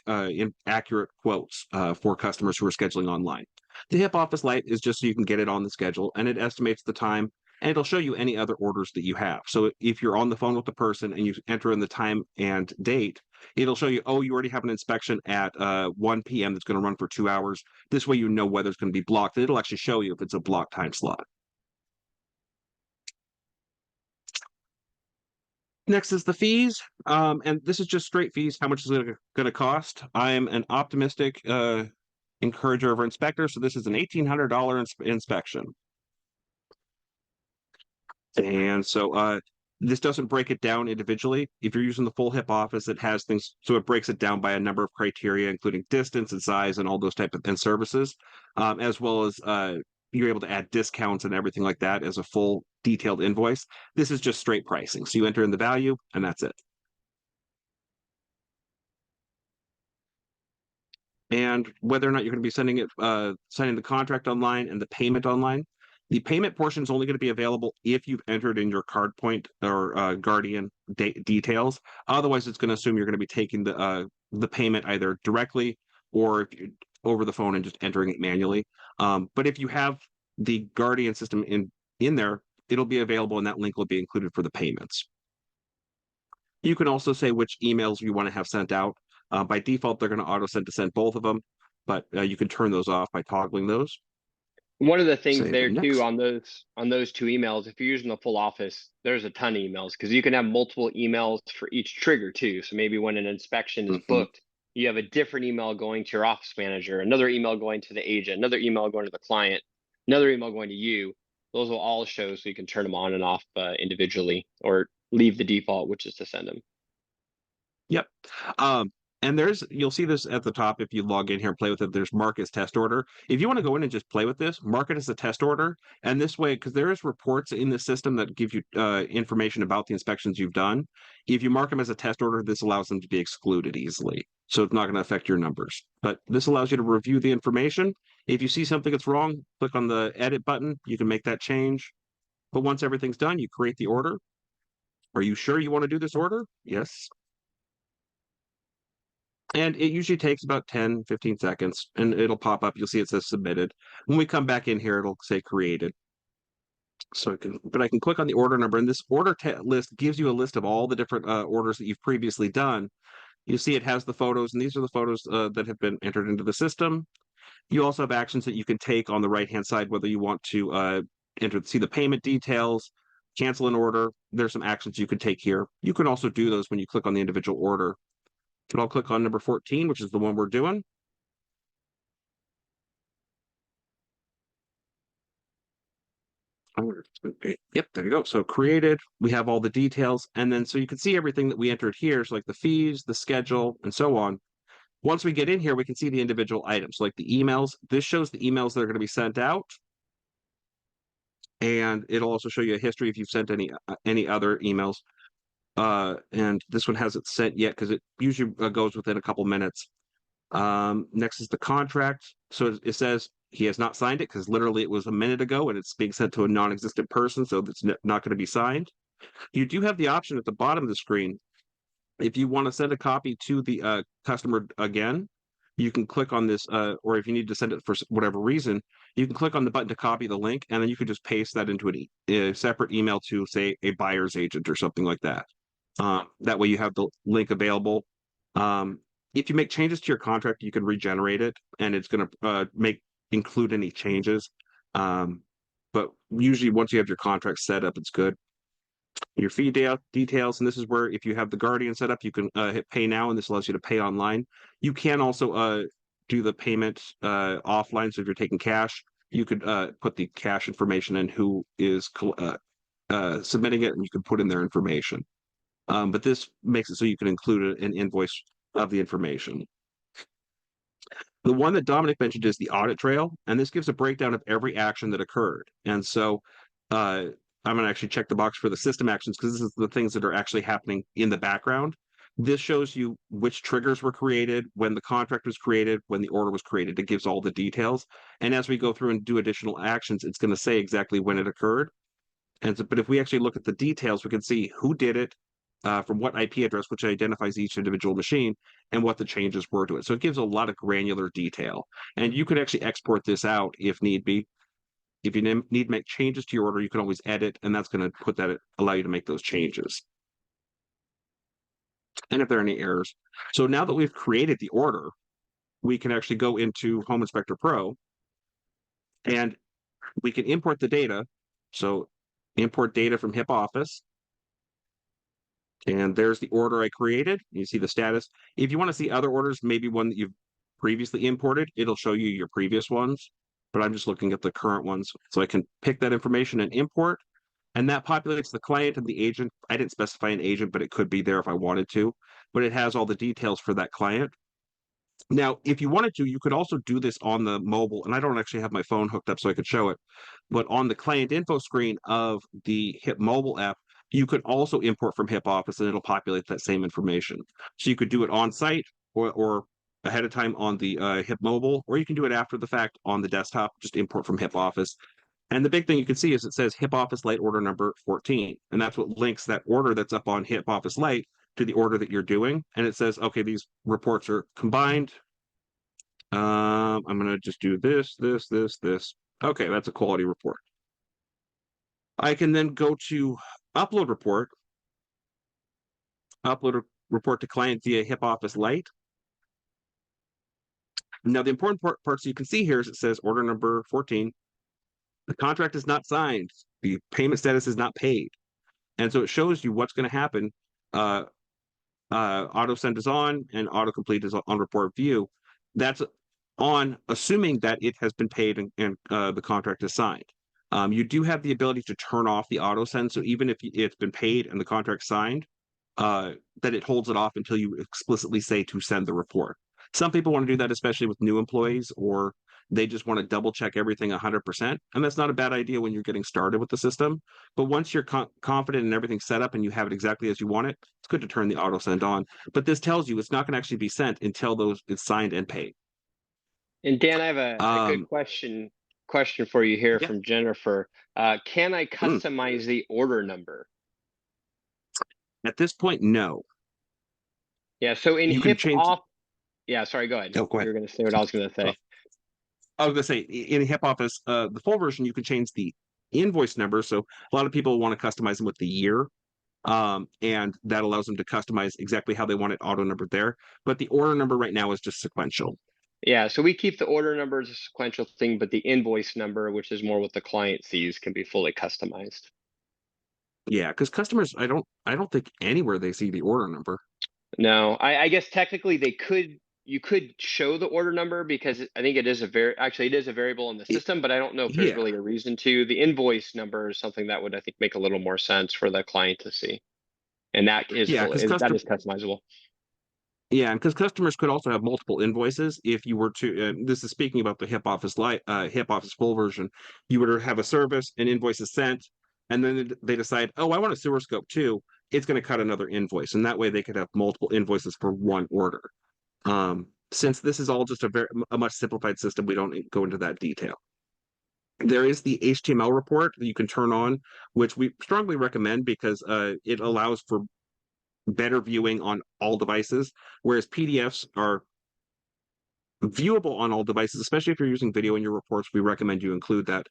accurate quotes for customers who are scheduling online. The HIP Office Lite is just so you can get it on the schedule, and it estimates the time, and it'll show you any other orders that you have. So if you're on the phone with the person and you enter in the time and date, it'll show you, oh, you already have an inspection at 1 p.m. that's going to run for 2 hours. This way you know whether it's going to be blocked. It'll actually show you if it's a blocked time slot. Next is the fees, and this is just straight fees. How much is it going to cost? I'm an optimistic encourager of our inspectors, so this is an $1,800 inspection. And so this doesn't break it down individually. If you're using the full HIP Office, it has things, so it breaks it down by a number of criteria, including distance and size and all those type of and services, as well as you're able to add discounts and everything like that as a full detailed invoice. This is just straight pricing. So you enter in the value and that's it. And whether or not you're going to be sending it, signing the contract online and the payment online. The payment portion is only going to be available if you've entered in your card point or Guardian details. Otherwise, it's going to assume you're going to be taking the payment either directly or if you over the phone and just entering it manually. But if you have the Guardian system in there, it'll be available and that link will be included for the payments. You can also say which emails you want to have sent out. By default, they're going to auto send both of them, but you can turn those off by toggling those. One of the things Say the there too next. on those two emails, if you're using the full office, there's a ton of emails because you can have multiple emails for each trigger too. So maybe when an inspection is Mhm. booked, you have a different email going to your office manager, another email going to the agent, another email going to the client, another email going to you. Those will all show so you can turn them on and off individually or leave the default, which is to send them. Yep. And you'll see this at the top if you log in here and play with it. There's mark as test order. If you want to go in and just play with this, mark it as a test order. And this way, because there is reports in the system that give you information about the inspections you've done. If you mark them as a test order, this allows them to be excluded easily. So it's not going to affect your numbers. But this allows you to review the information. If you see something that's wrong, click on the edit button. You can make that change. But once everything's done, you create the order. Are you sure you want to do this order? Yes. And it usually takes about 10-15 seconds and it'll pop up. You'll see it says submitted. When we come back in here, it'll say created. So I can click on the order number, and this order list gives you a list of all the different orders that you've previously done. You see it has the photos, and these are the photos that have been entered into the system. You also have actions that you can take on the right-hand side, whether you want to see the payment details, cancel an order. There's some actions you can take here. You can also do those when you click on the individual order. And I'll click on number 14, which is the one we're doing. Yep, there you go. So created, we have all the details. And then so you can see everything that we entered here. So like the fees, the schedule, and so on. Once we get in here, we can see the individual items, like the emails. This shows the emails that are going to be sent out. And it'll also show you a history if you've sent any other emails. And this one hasn't sent yet because it usually goes within a couple minutes. Next is the contract. So it says he has not signed it because literally it was a minute ago and it's being sent to a non-existent person, so it's not going to be signed. You do have the option at the bottom of the screen. If you want to send a copy to the customer again, you can click on this, or if you need to send it for whatever reason, you can click on the button to copy the link, and then you can just paste that into a separate email to, say, a buyer's agent or something like that. That way you have the link available. If you make changes to your contract, you can regenerate it, and it's going to include any changes. But usually, once you have your contract set up, it's good. Your fee details, and this is where if you have the Guardian set up, you can hit Pay Now, and this allows you to pay online. You can also do the payment offline. So if you're taking cash, you could put the cash information in who is submitting it, and you can put in their information. But this makes it so you can include an invoice of the information. The one that Dominic mentioned is the audit trail, and this gives a breakdown of every action that occurred. And so I'm going to actually check the box for the system actions because this is the things that are actually happening in the background. This shows you which triggers were created, when the contract was created, when the order was created. It gives all the details. And as we go through and do additional actions, it's going to say exactly when it occurred. And so, but if we actually look at the details, we can see who did it, from what IP address, which identifies each individual machine, and what the changes were to it. So it gives a lot of granular detail. And you could actually export this out if need be. If you need to make changes to your order, you can always edit, and that's going to allow you to make those changes. And if there are any errors. So now that we've created the order, we can actually go into Home Inspector Pro and we can import the data. So import data from HIP Office. And there's the order I created. You see the status. If you want to see other orders, maybe one that you've previously imported, it'll show you your previous ones. But I'm just looking at the current ones. So I can pick that information and import. And that populates the client and the agent. I didn't specify an agent, but it could be there if I wanted to. But it has all the details for that client. Now, if you wanted to, you could also do this on the mobile, and I don't actually have my phone hooked up so I could show it, but on the client info screen of the HIP mobile app, you could also import from HIP Office and it'll populate that same information. So you could do it on site or ahead of time on the HIP mobile, or you can do it after the fact on the desktop, just import from HIP Office. And the big thing you can see is it says HIP Office Lite order number 14. And that's what links that order that's up on HIP Office Lite to the order that you're doing. And it says, okay, these reports are combined. I'm going to just do this, this, this, this. Okay, that's a quality report. I can then go to upload report, upload a report to client via HIP Office Lite. Now, the important parts you can see here is it says order number 14. The contract is not signed. The payment status is not paid. And so it shows you what's going to happen. Auto send is on and autocomplete is on report view. That's on assuming that it has been paid and the contract is signed. You do have the ability to turn off the auto send. So even if it's been paid and the contract signed, that it holds it off until you explicitly say to send the report. Some people want to do that, especially with new employees, or they just want to double check everything 100%. And that's not a bad idea when you're getting started with the system. But once you're confident and everything's set up and you have it exactly as you want it, it's good to turn the auto send on. But this tells you it's not going to actually be sent until it's signed and paid. And Dan, I have a good Um, question for you here yeah. from Jennifer. Can I Mm. customize the order number? At this point, no. Yeah, so in You can HIP change. off, yeah, sorry, go ahead. Oh, go You ahead. were going to say what I was going to Oh, say. I was going to say in HIP Office, the full version, you can change the invoice number. So a lot of people want to customize them with the year. And that allows them to customize exactly how they want it auto numbered there. But the order number right now is just sequential. Yeah, so we keep the order number as a sequential thing, but the invoice number, which is more what the client sees, can be fully customized. Yeah, because customers, I don't think anywhere they see the order number. No, I guess technically you could show the order number because I think it is actually it is a variable in the It, system, but I don't know if there's yeah, really a reason to. The invoice number is something that would, I think, make a little more sense for the client to see. And yeah, because that is customizable. yeah, and because customers could also have multiple invoices if you were to. This is speaking about the HIP Office Lite, HIP Office full version. You would have a service, an invoice is sent, and then they decide, oh, I want a sewer scope too. It's going to cut another invoice, and that way they could have multiple invoices for one order. Since this is all just a much simplified system, we don't go into that detail. There is the HTML report that you can turn on, which we strongly recommend because it allows for better viewing on all devices, whereas PDFs are viewable on all devices, especially if you're using video in your reports. We recommend you include that.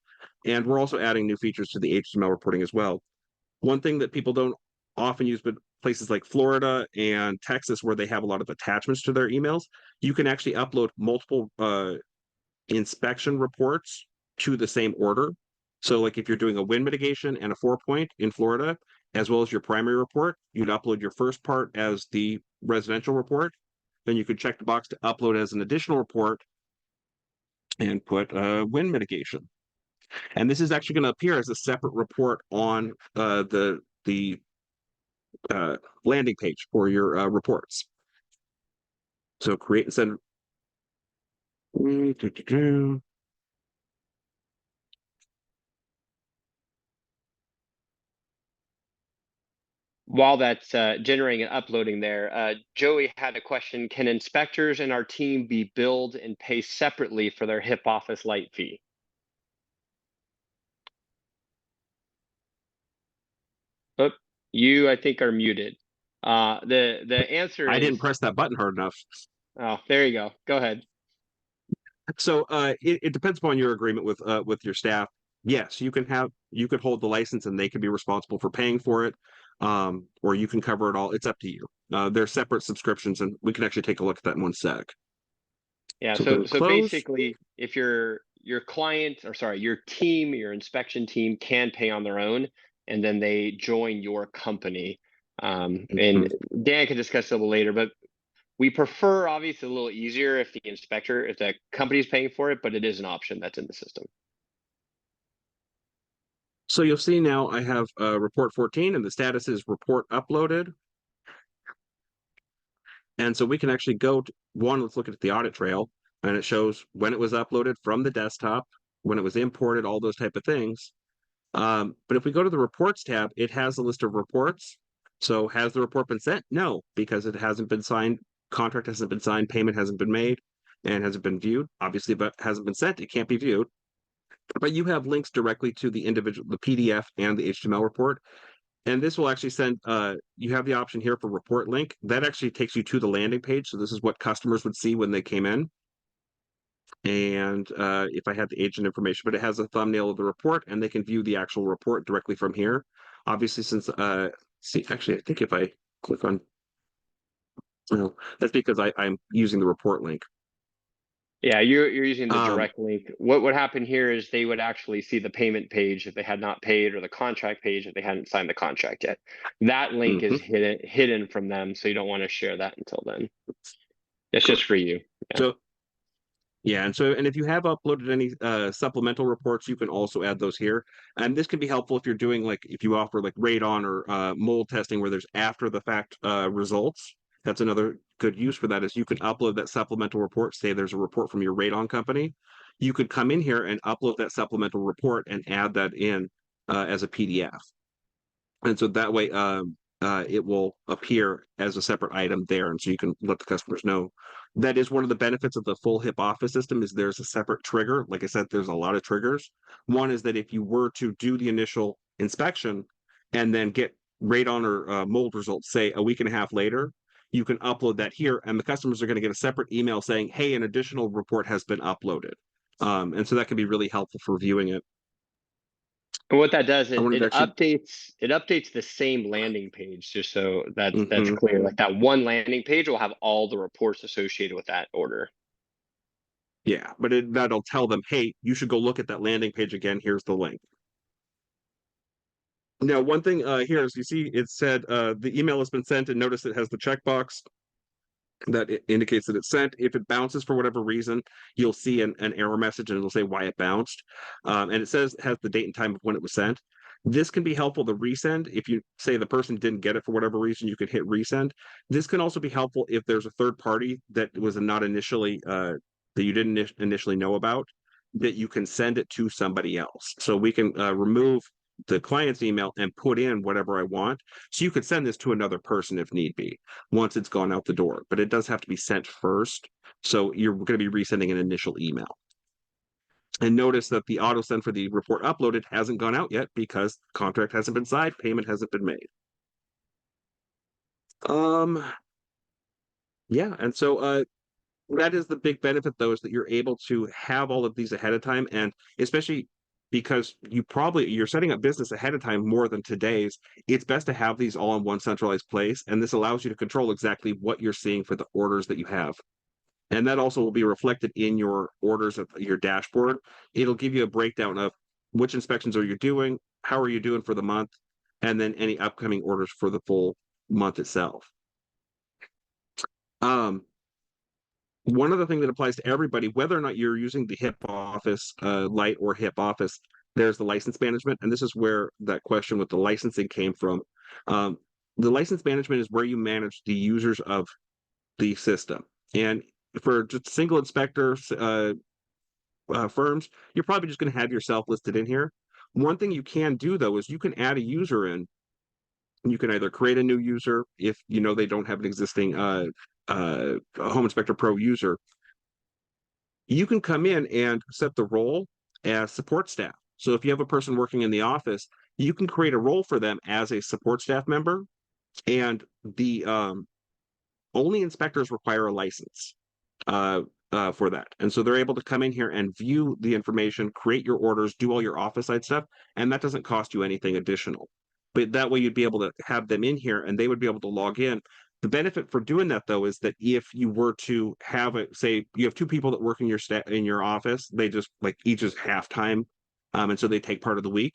And we're also adding new features to the HTML reporting as well. One thing that people don't often use, but places like Florida and Texas, where they have a lot of attachments to their emails, you can actually upload multiple inspection reports to the same order. So, like if you're doing a wind mitigation and a 4-point in Florida, as well as your primary report, you'd upload your first part as the residential report. Then you could check the box to upload as an additional report and put wind mitigation. And this is actually going to appear as a separate report on the landing page for your reports. So create and send. While that's generating and uploading there, Joey had a question. Can inspectors in our team be billed and pay separately for their HIP Office Lite fee? Oh, you, I think, are muted. The answer I is, didn't press that button hard enough. oh, there you go. Go ahead. So it depends upon your agreement with your staff. Yes, you could hold the license and they could be responsible for paying for it, or you can cover it all. It's up to you. They're separate subscriptions, and we can actually take a look at that in one sec. Yeah, So go to so close. basically, if your client, or sorry, your team, your inspection team can pay on their own, and then they join your company. And Mhm. Dan can discuss it a little later, but we prefer obviously a little easier if if the company's paying for it, but it is an option that's in the system. So you'll see now I have report 14, and the status is report uploaded. And so we can actually go to one, let's look at the audit trail, and it shows when it was uploaded from the desktop, when it was imported, all those type of things. But if we go to the reports tab, it has a list of reports. So has the report been sent? No, because it hasn't been signed, contract hasn't been signed, payment hasn't been made, and hasn't been viewed. Obviously, but hasn't been sent, it can't be viewed. But you have links directly to the individual, the PDF and the HTML report. And this will actually send, you have the option here for report link. That actually takes you to the landing page. So this is what customers would see when they came in. And if I had the agent information, but it has a thumbnail of the report and they can view the actual report directly from here. Obviously, since, see, actually, I think if I click on, that's because I'm using the report link. Yeah, you're using the Um, direct link. What would happen here is they would actually see the payment page if they had not paid, or the contract page if they hadn't signed the contract yet. That link is mhm, hidden from them, so you don't want to share that until then. It's just correct. for you. Yeah. So yeah, and if you have uploaded any supplemental reports, you can also add those here. And this can be helpful if you're doing like if you offer like radon or mold testing where there's after the fact results. That's another good use for that is you can upload that supplemental report. Say there's a report from your radon company, you could come in here and upload that supplemental report and add that in as a PDF. And so that way it will appear as a separate item there, and so you can let the customers know. That is one of the benefits of the full HIP Office system is there's a separate trigger. Like I said, there's a lot of triggers. One is that if you were to do the initial inspection and then get radon or mold results, say a week and a half later, you can upload that here, and the customers are going to get a separate email saying, "Hey, an additional report has been uploaded," and so that can be really helpful for viewing it. And what that does, I wanted to actually. it updates the same landing page, just so that's Mhm. clear. Like that one landing page will have all the reports associated with that order. Yeah, but that'll tell them, hey, you should go look at that landing page again. Here's the link. Now, one thing here is you see it said the email has been sent, and notice it has the checkbox that it indicates that it's sent. If it bounces for whatever reason, you'll see an error message and it'll say why it bounced. And it has the date and time of when it was sent. This can be helpful to resend. If you say the person didn't get it for whatever reason, you can hit resend. This can also be helpful if there's a third party that was not initially that you didn't initially know about, that you can send it to somebody else. So we can remove the client's email and put in whatever I want. So you could send this to another person if need be once it's gone out the door, but it does have to be sent first. So you're going to be resending an initial email. And notice that the auto send for the report uploaded hasn't gone out yet because contract hasn't been signed, payment hasn't been made. Um, yeah, and so that is the big benefit though, is that you're able to have all of these ahead of time, and especially because you're setting up business ahead of time more than today's, it's best to have these all in one centralized place, and this allows you to control exactly what you're seeing for the orders that you have. And that also will be reflected in your orders of your dashboard. It'll give you a breakdown of which inspections are you doing, how are you doing for the month, and then any upcoming orders for the full month itself. Um, One other thing that applies to everybody, whether or not you're using the HIP Office Lite or HIP Office, there's the license management, and this is where that question with the licensing came from. The license management is where you manage the users of the system, and for just single inspector firms, you're probably just going to have yourself listed in here. One thing you can do though is you can add a user in. You can either create a new user if you know they don't have an existing Home Inspector Pro user. You can come in and set the role as support staff. So if you have a person working in the office, you can create a role for them as a support staff member, and the only inspectors require a license for that. And so they're able to come in here and view the information, create your orders, do all your office side stuff, and that doesn't cost you anything additional. But that way you'd be able to have them in here and they would be able to log in. The benefit for doing that though is that if you were to have it, say you have two people that work in your office, they just like each is half time, and so they take part of the week.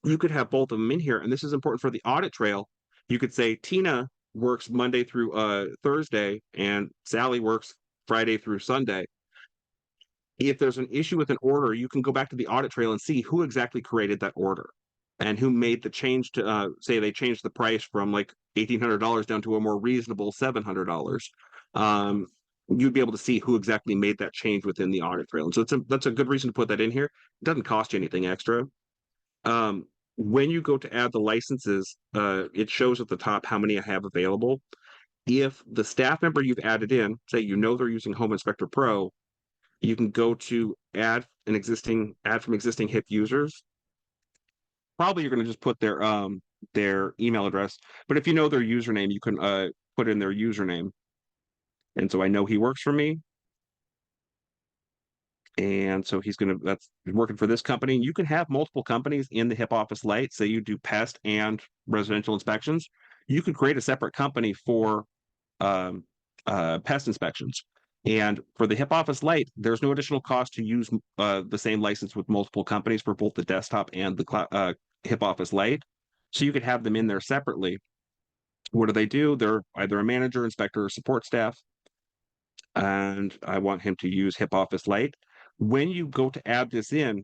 You could have both of them in here, and this is important for the audit trail. You could say Tina works Monday through Thursday, and Sally works Friday through Sunday. If there's an issue with an order, you can go back to the audit trail and see who exactly created that order and who made the change to say they changed the price from like $1,800 down to a more reasonable $700. You'd be able to see who exactly made that change within the audit trail. And so that's a good reason to put that in here. It doesn't cost you anything extra. When you go to add the licenses, it shows at the top how many I have available. If the staff member you've added in, say you know they're using Home Inspector Pro, you can go to add from existing HIP users. Probably you're going to just put their email address, but if you know their username, you can put in their username. And so I know he works for me. And so that's working for this company. You can have multiple companies in the HIP Office Lite. Say you do pest and residential inspections. You could create a separate company for um, pest inspections. And for the HIP Office Lite, there's no additional cost to use the same license with multiple companies for both the desktop and the HIP Office Lite. So you could have them in there separately. What do? They're either a manager, inspector, or support staff. And I want him to use HIP Office Lite. When you go to add this in,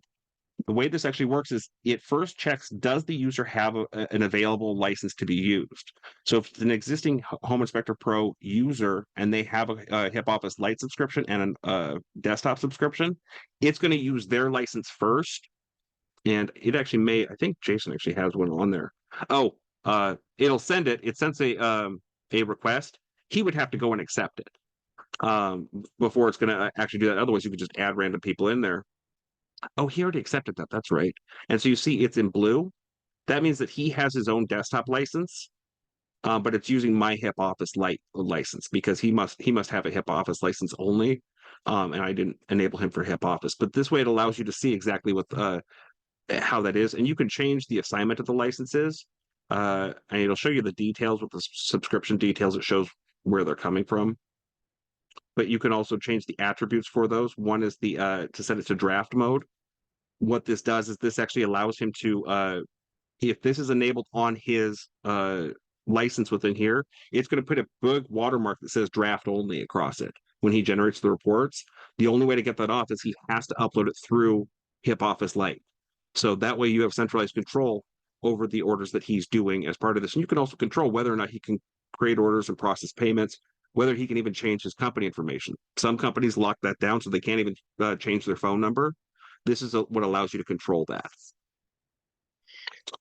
the way this actually works is it first checks, does the user have an available license to be used? So if it's an existing Home Inspector Pro user and they have a HIP Office Lite subscription and a desktop subscription, it's going to use their license first. And it actually I think Jason actually has one on there. Oh, it'll send it. It sends a request. He would have to go and accept it before it's going to actually do that. Otherwise, you could just add random people in there. Oh, he already accepted that. That's right. And so you see it's in blue. That means that he has his own desktop license, but it's using my HIP Office Lite license because he must have a HIP Office license only. And I didn't enable him for HIP Office. But this way it allows you to see exactly what how that is. And you can change the assignment of the licenses. And it'll show you the details with the subscription details. It shows where they're coming from. But you can also change the attributes for those. One is the to set it to draft mode. What this does is this actually allows him to if this is enabled on his license within here, it's going to put a big watermark that says draft only across it when he generates the reports. The only way to get that off is he has to upload it through HIP Office Lite. So that way you have centralized control over the orders that he's doing as part of this. And you can also control whether or not he can create orders and process payments, whether he can even change his company information. Some companies lock that down so they can't even change their phone number. This is what allows you to control that.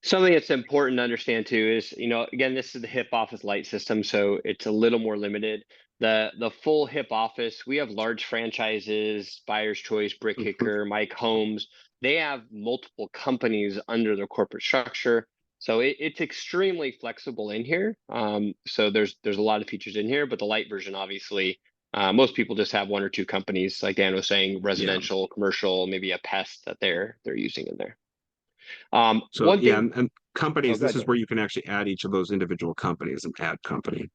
Something that's important to understand too is, again, this is the HIP Office Lite system, so it's a little more limited. The full HIP Office, we have large franchises, Buyer's Choice, Brick Kicker, Mike Homes. They have multiple companies under their corporate structure. So it's extremely flexible in here. So there's a lot of features in here, but the Lite version, obviously, most people just have one or two companies, like Dan was saying, residential, commercial, maybe a pest that they're using in there. So One yeah, thing. and Oh, companies, go this ahead, is Dan. where you can actually add each of those individual companies and add company.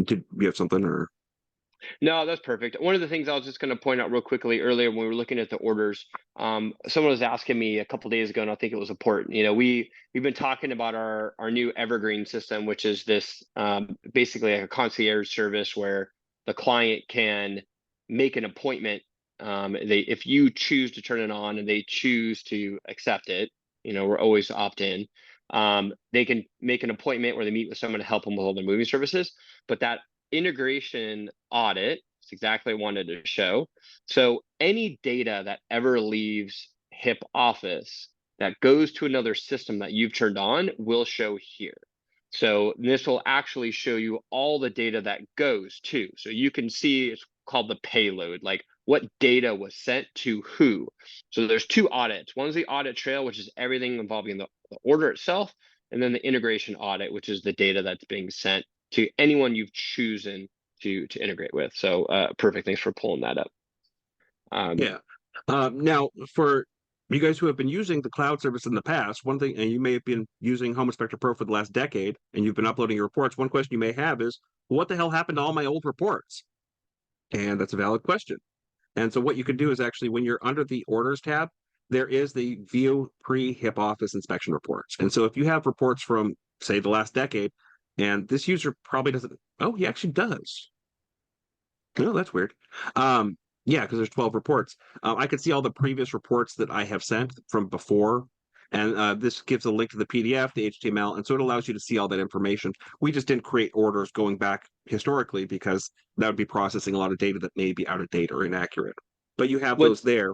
Did you have something or? No, that's perfect. One of the things I was just going to point out real quickly earlier when we were looking at the orders, someone was asking me a couple days ago, and I think it was important. We've been talking about our new Evergreen system, which is this basically like a concierge service where the client can make an appointment. If you choose to turn it on and they choose to accept it, we're always opt in. they can make an appointment where they meet with someone to help them with all their moving services. But that integration audit is exactly what I wanted to show. So any data that ever leaves HIP Office that goes to another system that you've turned on will show here. So this will actually show you all the data that goes to. So you can see it's called the payload, like what data was sent to who. So there's two audits. One's the audit trail, which is everything involving the order itself, and then the integration audit, which is the data that's being sent to anyone you've chosen to integrate with. So perfect. Thanks for pulling that up. Yeah. Now, for you guys who have been using the cloud service in the past, one thing, and you may have been using Home Inspector Pro for the last decade, and you've been uploading your reports, one question you may have is, well, what the hell happened to all my old reports? And that's a valid question. And so what you can do is actually, when you're under the Orders tab, there is the View Pre-HIP Office Inspection Reports. And so if you have reports from, say, the last decade, and this user probably doesn't, oh, he actually does. Oh, that's weird. Um, yeah, because there's 12 reports. I can see all the previous reports that I have sent from before, and this gives a link to the PDF, the HTML, and so it allows you to see all that information. We just didn't create orders going back historically because that would be processing a lot of data that may be out of date or inaccurate. But you have What those there.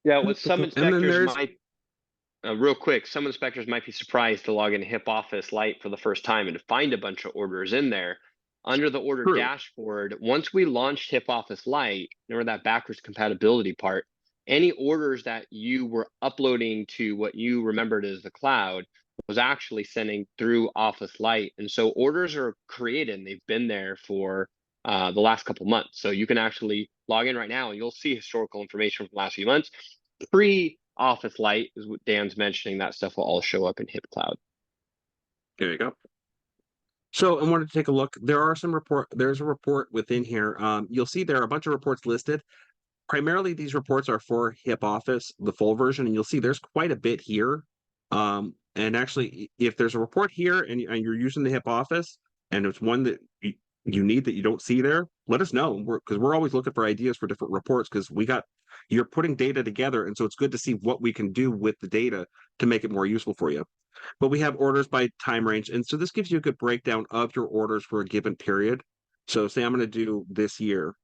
Yeah, what some And then inspectors there's might real quick, some inspectors might be surprised to log into HIP Office Lite for the first time and to find a bunch of orders in there. Under the order true. dashboard, once we launched HIP Office Lite, remember that backwards compatibility part, any orders that you were uploading to what you remembered as the cloud was actually sending through Office Lite. And so orders are created and they've been there for the last couple months. So you can actually log in right now and you'll see historical information from the last few months. Pre-Office Lite is what Dan's mentioning. That stuff will all show up in HIP Cloud. There you go. So I wanted to take a look. There's a report within here. You'll see there are a bunch of reports listed. Primarily, these reports are for HIP Office, the full version, and you'll see there's quite a bit here. And actually, if there's a report here and you're using the HIP Office, and it's one that you need that you don't see there, let us know, because we're always looking for ideas for different reports, because you're putting data together, and so it's good to see what we can do with the data to make it more useful for you. But we have orders by time range, and so this gives you a good breakdown of your orders for a given period. So say I'm going to do this year.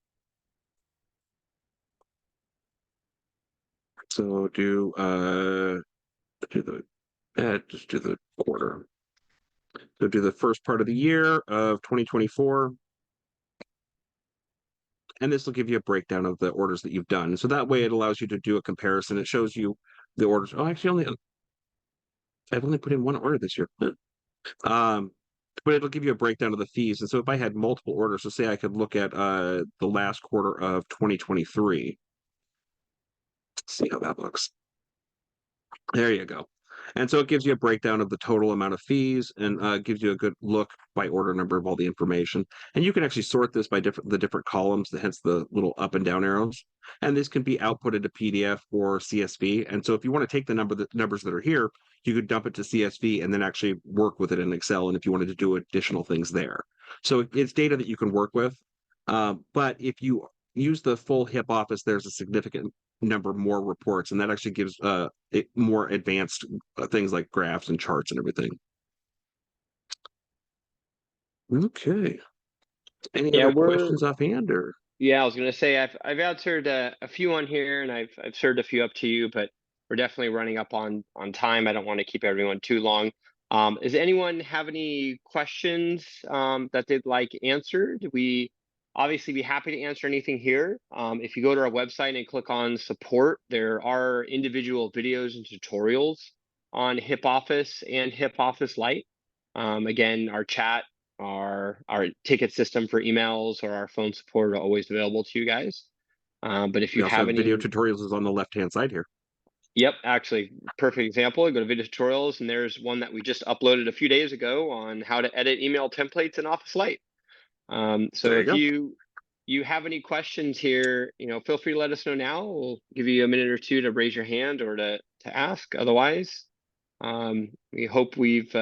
So just do the quarter. So do the first part of the year of 2024. And this will give you a breakdown of the orders that you've done. So that way it allows you to do a comparison. It shows you the orders. Oh, actually, I've only put in one order this year. Um, but it'll give you a breakdown of the fees. And so if I had multiple orders, so say I could look at the last quarter of 2023. See how that looks. There you go. And so it gives you a breakdown of the total amount of fees and gives you a good look by order number of all the information. And you can actually sort this by the different columns, hence the little up and down arrows. And this can be outputted to PDF or CSV. And so if you want to take the numbers that are here, you could dump it to CSV and then actually work with it in Excel. And if you wanted to do additional things there. So it's data that you can work with. But if you use the full HIP Office, there's a significant number more reports, and that actually gives it more advanced things like graphs and charts and everything. Okay. Any Yeah, other questions offhand, or? I was gonna say I've answered a few on here, and I've served a few up to you, but we're definitely running up on time. I don't want to keep everyone too long. Does anyone have any questions that they'd like answered? We obviously be happy to answer anything here. If you go to our website and click on support, there are individual videos and tutorials on HIP Office and HIP Office Lite. Again, our chat, our ticket system for emails, or our phone support are always available to you guys. But if We you also have have video any, tutorials is on the left-hand side here. yep, actually, perfect example. Go to video tutorials, and there's one that we just uploaded a few days ago on how to edit email templates in Office Lite. So There you if go. you have any questions here, feel free to let us know now. We'll give you a minute or two to raise your hand or to ask. Otherwise, we hope we've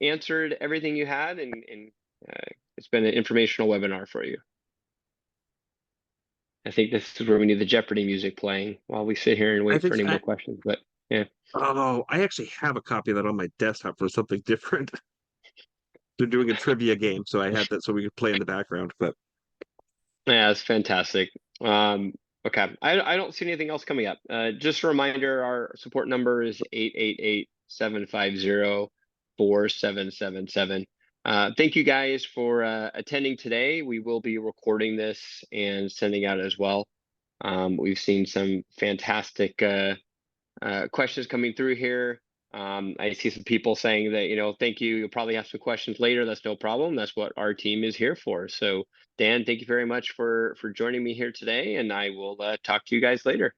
answered everything you had, and it's been an informational webinar for you. I think this is where we need the Jeopardy music playing while we sit here and I wait for think any more questions. But Yeah. Oh, I actually have a copy of that on my desktop for something different. They're doing a trivia game, so I had that so we could play in the background. But Yeah, it's fantastic. Um, okay. I don't see anything else coming up. Just a reminder, our support number is 888-750-4777. Thank you guys for attending today. We will be recording this and sending out as well. We've seen some fantastic questions coming through here. I see some people saying that, thank you. You'll probably have some questions later. That's no problem. That's what our team is here for. So, Dan, thank you very much for joining me here today, and I will talk to you guys later.